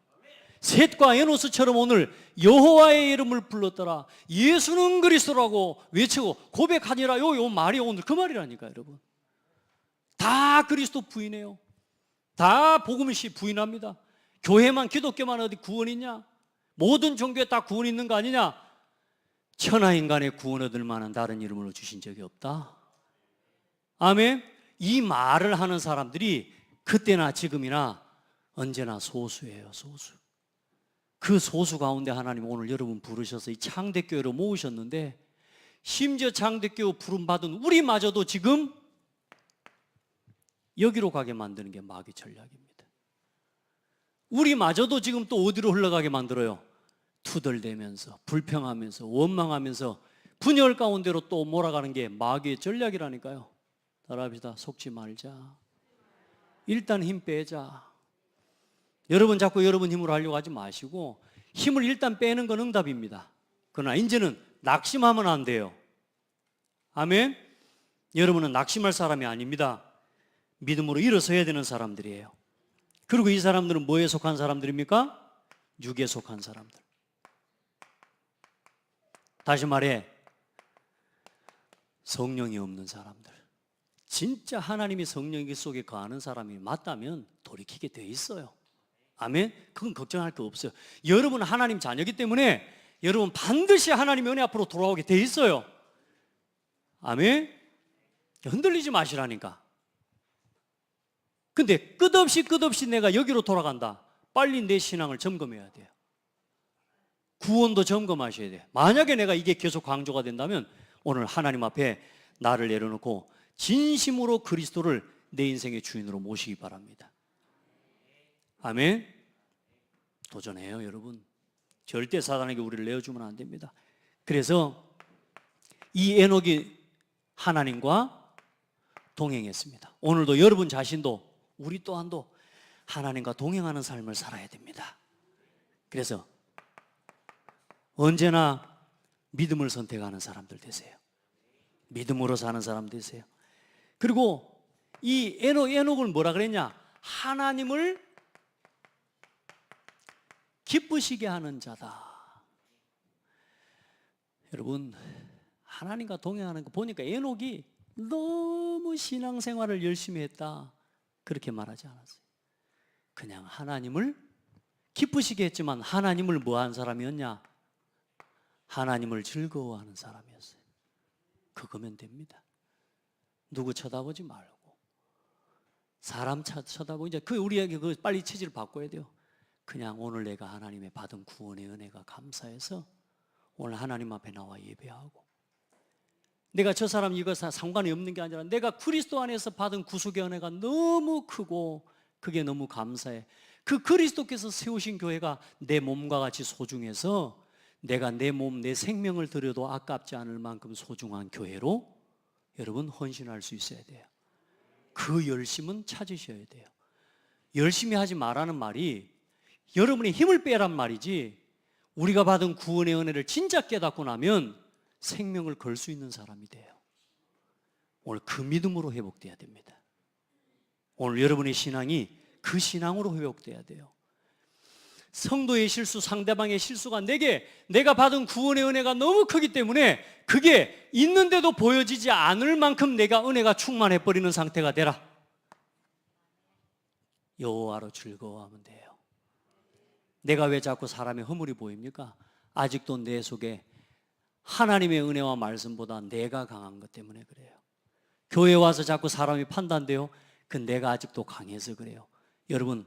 셋과 에노스처럼 오늘 여호와의 이름을 불렀더라, 예수는 그리스도라고 외치고 고백하니라, 요 말이 오늘 그 말이라니까. 여러분, 다 그리스도 부인해요. 다 복음을 부인합니다. 교회만, 기독교만 어디 구원 있냐? 모든 종교에 다 구원 있는 거 아니냐? 천하인간의 구원 얻을 만한 다른 이름으로 주신 적이 없다. 아멘. 이 말을 하는 사람들이 그때나 지금이나 언제나 소수예요. 소수. 그 소수 가운데 하나님 오늘 여러분 부르셔서 이 창대교회로 모으셨는데, 심지어 창대교회 부름받은 우리마저도 지금 여기로 가게 만드는 게 마귀 전략입니다. 우리마저도 지금 또 어디로 흘러가게 만들어요? 투덜대면서, 불평하면서, 원망하면서 분열 가운데로 또 몰아가는 게 마귀의 전략이라니까요. 따라합시다. 속지 말자. 일단 힘 빼자. 여러분 자꾸 여러분 힘으로 하려고 하지 마시고, 힘을 일단 빼는 건 응답입니다. 그러나 이제는 낙심하면 안 돼요. 아멘. 여러분은 낙심할 사람이 아닙니다. 믿음으로 일어서야 되는 사람들이에요. 그리고 이 사람들은 뭐에 속한 사람들입니까? 육에 속한 사람들. 다시 말해, 성령이 없는 사람들. 진짜 하나님이 성령 속에 거하는 사람이 맞다면 돌이키게 돼 있어요. 아멘. 그건 걱정할 거 없어요. 여러분은 하나님 자녀이기 때문에 여러분 반드시 하나님의 은혜 앞으로 돌아오게 돼 있어요. 아멘. 흔들리지 마시라니까. 근데 끝없이 내가 여기로 돌아간다. 빨리 내 신앙을 점검해야 돼요. 구원도 점검하셔야 돼요. 만약에 내가 이게 계속 강조가 된다면 오늘 하나님 앞에 나를 내려놓고 진심으로 그리스도를 내 인생의 주인으로 모시기 바랍니다. 아멘. 도전해요, 여러분. 절대 사단에게 우리를 내어주면 안 됩니다. 그래서 이 에녹이 하나님과 동행했습니다. 오늘도 여러분 자신도, 우리 또한도 하나님과 동행하는 삶을 살아야 됩니다. 그래서 언제나 믿음을 선택하는 사람들 되세요. 믿음으로 사는 사람 되세요. 그리고 이 에녹을 뭐라 그랬냐? 하나님을 기쁘시게 하는 자다. 여러분, 하나님과 동행하는 거 보니까 에녹이 너무 신앙생활을 열심히 했다, 그렇게 말하지 않았어요. 그냥 하나님을 기쁘시게 했지만 하나님을 뭐한 사람이었냐? 하나님을 즐거워하는 사람이었어요. 그거면 됩니다. 누구 쳐다보지 말고, 사람 쳐다보고, 이제 우리에게 빨리 체질을 바꿔야 돼요. 그냥 오늘 내가 하나님의 받은 구원의 은혜가 감사해서 오늘 하나님 앞에 나와 예배하고, 내가 저 사람 이거 상관이 없는 게 아니라 내가 그리스도 안에서 받은 구속의 은혜가 너무 크고 그게 너무 감사해. 그 그리스도께서 세우신 교회가 내 몸과 같이 소중해서 내가 내 몸, 내 생명을 들여도 아깝지 않을 만큼 소중한 교회로 여러분 헌신할 수 있어야 돼요. 그 열심은 찾으셔야 돼요. 열심히 하지 말라는 말이 여러분이 힘을 빼란 말이지, 우리가 받은 구원의 은혜를 진짜 깨닫고 나면 생명을 걸 수 있는 사람이 돼요. 오늘 그 믿음으로 회복돼야 됩니다. 오늘 여러분의 신앙이 그 신앙으로 회복돼야 돼요. 성도의 실수, 상대방의 실수가 내가 받은 구원의 은혜가 너무 크기 때문에 그게 있는데도 보여지지 않을 만큼 내가 은혜가 충만해버리는 상태가 되라. 여호와로 즐거워하면 돼요. 내가 왜 자꾸 사람의 허물이 보입니까? 아직도 내 속에 하나님의 은혜와 말씀보다 내가 강한 것 때문에 그래요. 교회 와서 자꾸 사람이 판단돼요. 그 내가 아직도 강해서 그래요. 여러분,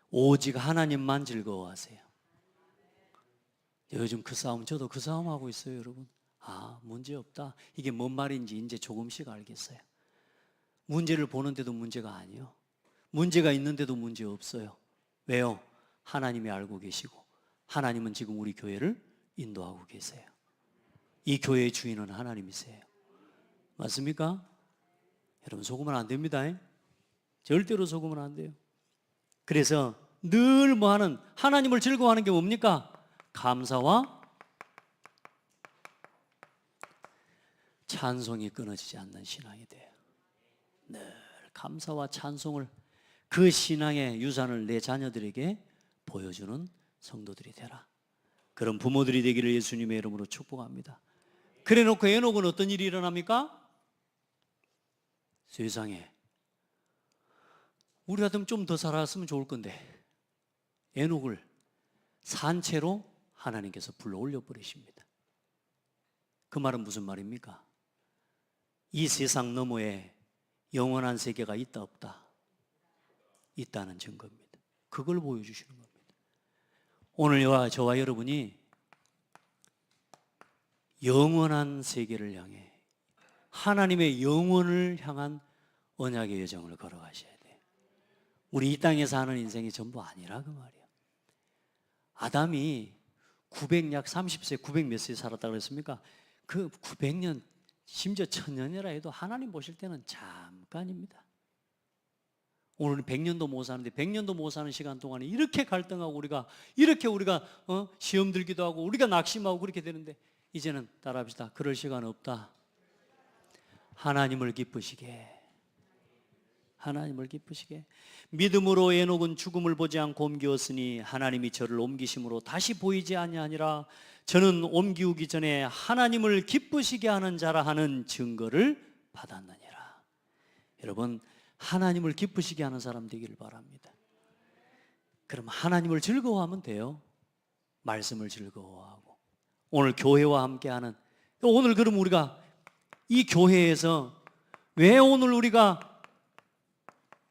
오직 하나님만 즐거워하세요. 요즘 그 싸움, 저도 그 싸움 하고 있어요, 여러분. 문제없다. 이게 뭔 말인지 이제 조금씩 알겠어요. 문제를 보는데도 문제가 아니에요. 문제가 있는데도 문제 없어요. 왜요? 하나님이 알고 계시고 하나님은 지금 우리 교회를 인도하고 계세요. 이 교회의 주인은 하나님이세요. 맞습니까? 여러분, 속으면 안 됩니다. 절대로 속으면 안 돼요. 그래서 늘 뭐하는 하나님을 즐거워하는 게 뭡니까? 감사와 찬송이 끊어지지 않는 신앙이 돼요. 늘 감사와 찬송을, 그 신앙의 유산을 내 자녀들에게 보여주는 성도들이 되라. 그런 부모들이 되기를 예수님의 이름으로 축복합니다. 그래 놓고 에녹은 어떤 일이 일어납니까? 세상에, 우리 같으면 좀 더 살았으면 좋을 건데 에녹을 산채로 하나님께서 불러 올려버리십니다. 그 말은 무슨 말입니까? 이 세상 너머에 영원한 세계가 있다 없다? 있다는 증거입니다. 그걸 보여주시는 겁니다. 오늘 저와 여러분이 영원한 세계를 향해 하나님의 영원을 향한 언약의 여정을 걸어가셔야 돼요. 우리 이 땅에서 하는 인생이 전부 아니라 그 말이에요. 아담이 900약 30세 900 몇 세 살았다고 그랬습니까? 그 900년 심지어 1000년이라 해도 하나님 보실 때는 잠깐입니다. 오늘은 100년도 못 사는데 100년도 못 사는 시간 동안에 이렇게 갈등하고 우리가 시험 들기도 하고 우리가 낙심하고 그렇게 되는데, 이제는 따라합시다. 그럴 시간 없다. 하나님을 기쁘시게, 하나님을 기쁘시게. 믿음으로 에녹은 죽음을 보지 않고 옮기었으니 하나님이 저를 옮기심으로 다시 보이지 아니하니라. 저는 옮기우기 전에 하나님을 기쁘시게 하는 자라 하는 증거를 받았느니라. 여러분, 하나님을 기쁘시게 하는 사람 되기를 바랍니다. 그럼 하나님을 즐거워하면 돼요. 말씀을 즐거워하고 오늘 교회와 함께하는, 오늘 그럼 우리가 이 교회에서 왜 오늘 우리가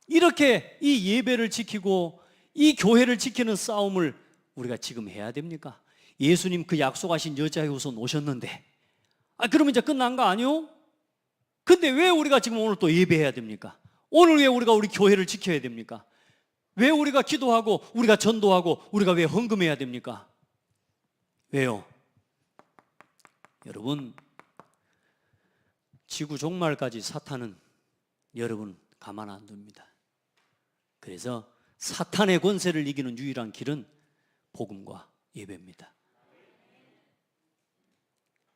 이렇게 이 예배를 지키고 이 교회를 지키는 싸움을 우리가 지금 해야 됩니까? 예수님 그 약속하신 여자의 후손 오셨는데 그러면 이제 끝난 거 아니요? 근데 왜 우리가 지금 오늘 또 예배해야 됩니까? 오늘 왜 우리가 우리 교회를 지켜야 됩니까? 왜 우리가 기도하고 우리가 전도하고 우리가 왜 헌금해야 됩니까? 왜요? 여러분, 지구 종말까지 사탄은 여러분 가만 안 둡니다. 그래서 사탄의 권세를 이기는 유일한 길은 복음과 예배입니다.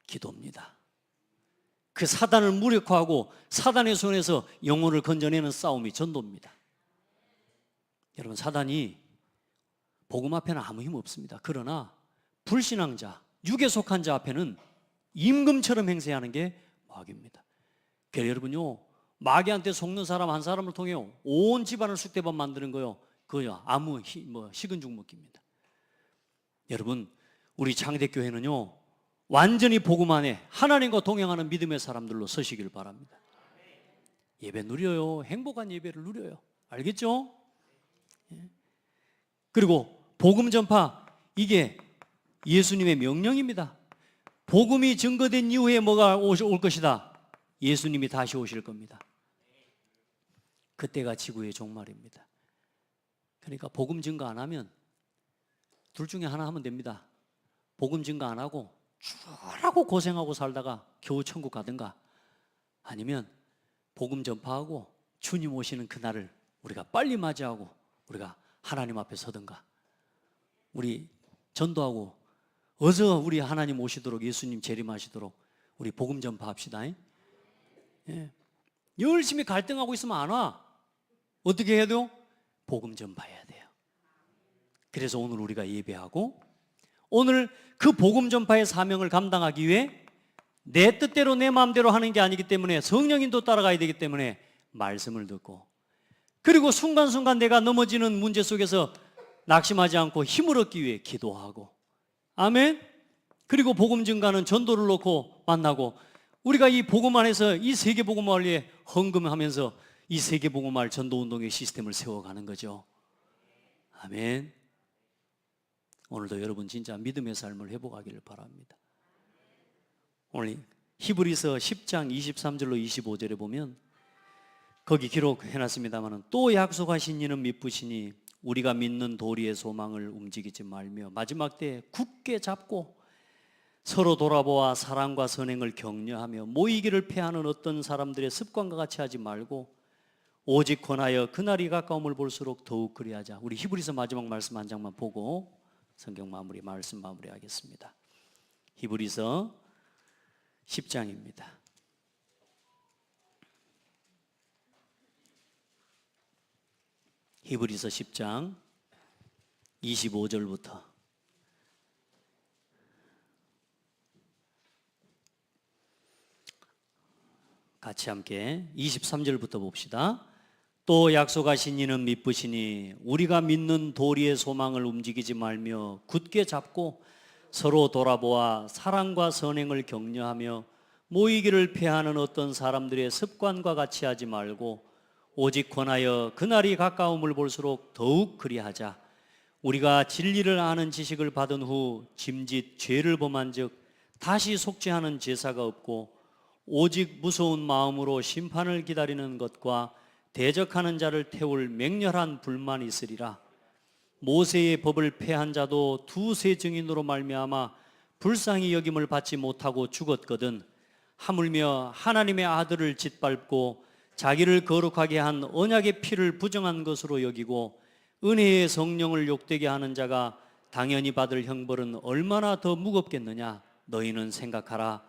기도입니다. 그 사단을 무력화하고 사단의 손에서 영혼을 건져내는 싸움이 전도입니다. 여러분, 사단이 복음 앞에는 아무 힘 없습니다. 그러나 불신앙자, 육에 속한 자 앞에는 임금처럼 행세하는 게 마귀입니다. 그래서 여러분요, 마귀한테 속는 사람 한 사람을 통해요 온 집안을 쑥대밭 만드는 거요, 그거요 아무 식은 죽 먹기입니다. 여러분, 우리 장대교회는요 완전히 복음 안에 하나님과 동행하는 믿음의 사람들로 서시길 바랍니다. 예배 누려요. 행복한 예배를 누려요. 알겠죠? 그리고 복음 전파, 이게 예수님의 명령입니다. 복음이 증거된 이후에 뭐가 올 것이다? 예수님이 다시 오실 겁니다. 그때가 지구의 종말입니다. 그러니까 복음 증거 안 하면 둘 중에 하나 하면 됩니다. 복음 증거 안 하고 쭉 고생하고 살다가 겨우 천국 가든가, 아니면 복음 전파하고 주님 오시는 그날을 우리가 빨리 맞이하고 우리가 하나님 앞에 서든가. 우리 전도하고 어서 우리 하나님 오시도록, 예수님 재림하시도록 우리 복음 전파합시다. 예. 열심히 갈등하고 있으면 안 와. 어떻게 해야 돼요? 복음 전파해야 돼요. 그래서 오늘 우리가 예배하고 오늘 그 복음 전파의 사명을 감당하기 위해 내 뜻대로 내 마음대로 하는 게 아니기 때문에 성령님도 따라가야 되기 때문에 말씀을 듣고, 그리고 순간순간 내가 넘어지는 문제 속에서 낙심하지 않고 힘을 얻기 위해 기도하고, 아멘. 그리고 복음 증가는 전도를 놓고 만나고, 우리가 이 복음 안에서 이 세계 복음화를 위해 헌금하면서 이 세계 복음화 전도 운동의 시스템을 세워가는 거죠. 아멘. 오늘도 여러분 진짜 믿음의 삶을 회복하기를 바랍니다. 오늘 히브리서 10장 23절로 25절에 보면 거기 기록해놨습니다만, 또 약속하신 이는 미쁘시니 우리가 믿는 도리의 소망을 움직이지 말며 마지막 때에 굳게 잡고 서로 돌아보아 사랑과 선행을 격려하며 모이기를 패하는 어떤 사람들의 습관과 같이 하지 말고 오직 권하여 그날이 가까움을 볼수록 더욱 그리하자. 우리 히브리서 마지막 말씀 한 장만 보고 성경 마무리, 말씀 마무리하겠습니다. 히브리서 10장입니다. 히브리서 10장 25절부터 같이 함께 23절부터 봅시다. 또 약속하신 이는 미쁘시니 우리가 믿는 도리의 소망을 움직이지 말며 굳게 잡고 서로 돌아보아 사랑과 선행을 격려하며 모이기를 패하는 어떤 사람들의 습관과 같이 하지 말고 오직 권하여 그날이 가까움을 볼수록 더욱 그리하자. 우리가 진리를 아는 지식을 받은 후 짐짓 죄를 범한 즉 다시 속죄하는 제사가 없고 오직 무서운 마음으로 심판을 기다리는 것과 대적하는 자를 태울 맹렬한 불만이 있으리라. 모세의 법을 폐한 자도 두세 증인으로 말미암아 불쌍히 여김을 받지 못하고 죽었거든. 하물며 하나님의 아들을 짓밟고 자기를 거룩하게 한 언약의 피를 부정한 것으로 여기고 은혜의 성령을 욕되게 하는 자가 당연히 받을 형벌은 얼마나 더 무겁겠느냐. 너희는 생각하라.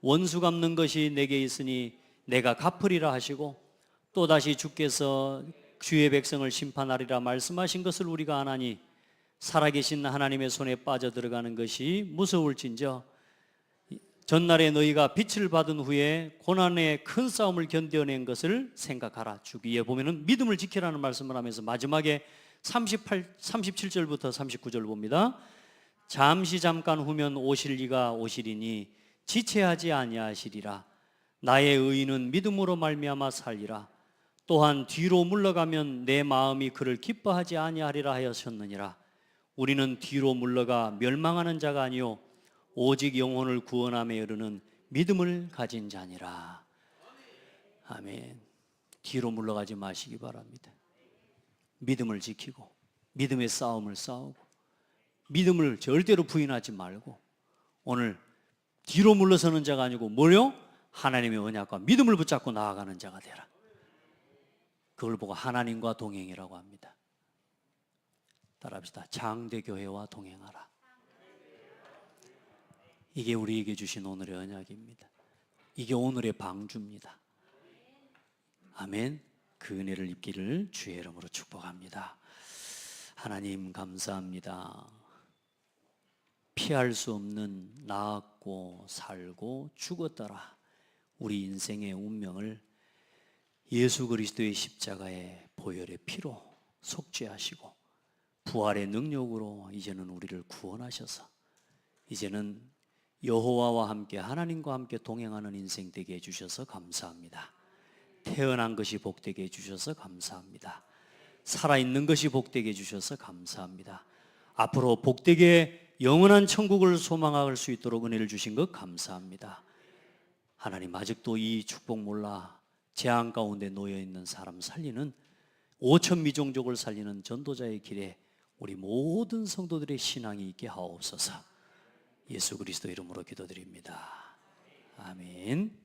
원수 갚는 것이 내게 있으니 내가 갚으리라 하시고 또다시 주께서 주의 백성을 심판하리라 말씀하신 것을 우리가 아나니 살아계신 하나님의 손에 빠져들어가는 것이 무서울진저 전날에 너희가 빛을 받은 후에 고난의 큰 싸움을 견뎌낸 것을 생각하라. 주기에 보면은 믿음을 지키라는 말씀을 하면서 마지막에 37절부터 39절 봅니다. 잠시 잠깐 후면 오실 이가 오시리니 지체하지 아니하시리라. 나의 의인은 믿음으로 말미암아 살리라. 또한 뒤로 물러가면 내 마음이 그를 기뻐하지 아니하리라 하셨느니라. 우리는 뒤로 물러가 멸망하는 자가 아니요 오직 영혼을 구원함에 이르는 믿음을 가진 자니라. 아멘. 뒤로 물러가지 마시기 바랍니다. 믿음을 지키고 믿음의 싸움을 싸우고 믿음을 절대로 부인하지 말고 오늘 뒤로 물러서는 자가 아니고 뭐요? 하나님의 언약과 믿음을 붙잡고 나아가는 자가 되라. 그걸 보고 하나님과 동행이라고 합니다. 따라합시다. 장대교회와 동행하라. 이게 우리에게 주신 오늘의 언약입니다. 이게 오늘의 방주입니다. 아멘. 그 은혜를 입기를 주의 이름으로 축복합니다. 하나님 감사합니다. 피할 수 없는 낳았고 살고 죽었더라 우리 인생의 운명을 예수 그리스도의 십자가의 보혈의 피로 속죄하시고 부활의 능력으로 이제는 우리를 구원하셔서 이제는 여호와와 함께 하나님과 함께 동행하는 인생 되게 해주셔서 감사합니다. 태어난 것이 복되게 해주셔서 감사합니다. 살아있는 것이 복되게 해주셔서 감사합니다. 앞으로 복되게 영원한 천국을 소망할 수 있도록 은혜를 주신 것 감사합니다. 하나님 아직도 이 축복 몰라 재앙 가운데 놓여있는 사람 살리는 5천 미종족을 살리는 전도자의 길에 우리 모든 성도들의 신앙이 있게 하옵소서. 예수 그리스도 이름으로 기도드립니다. 아멘.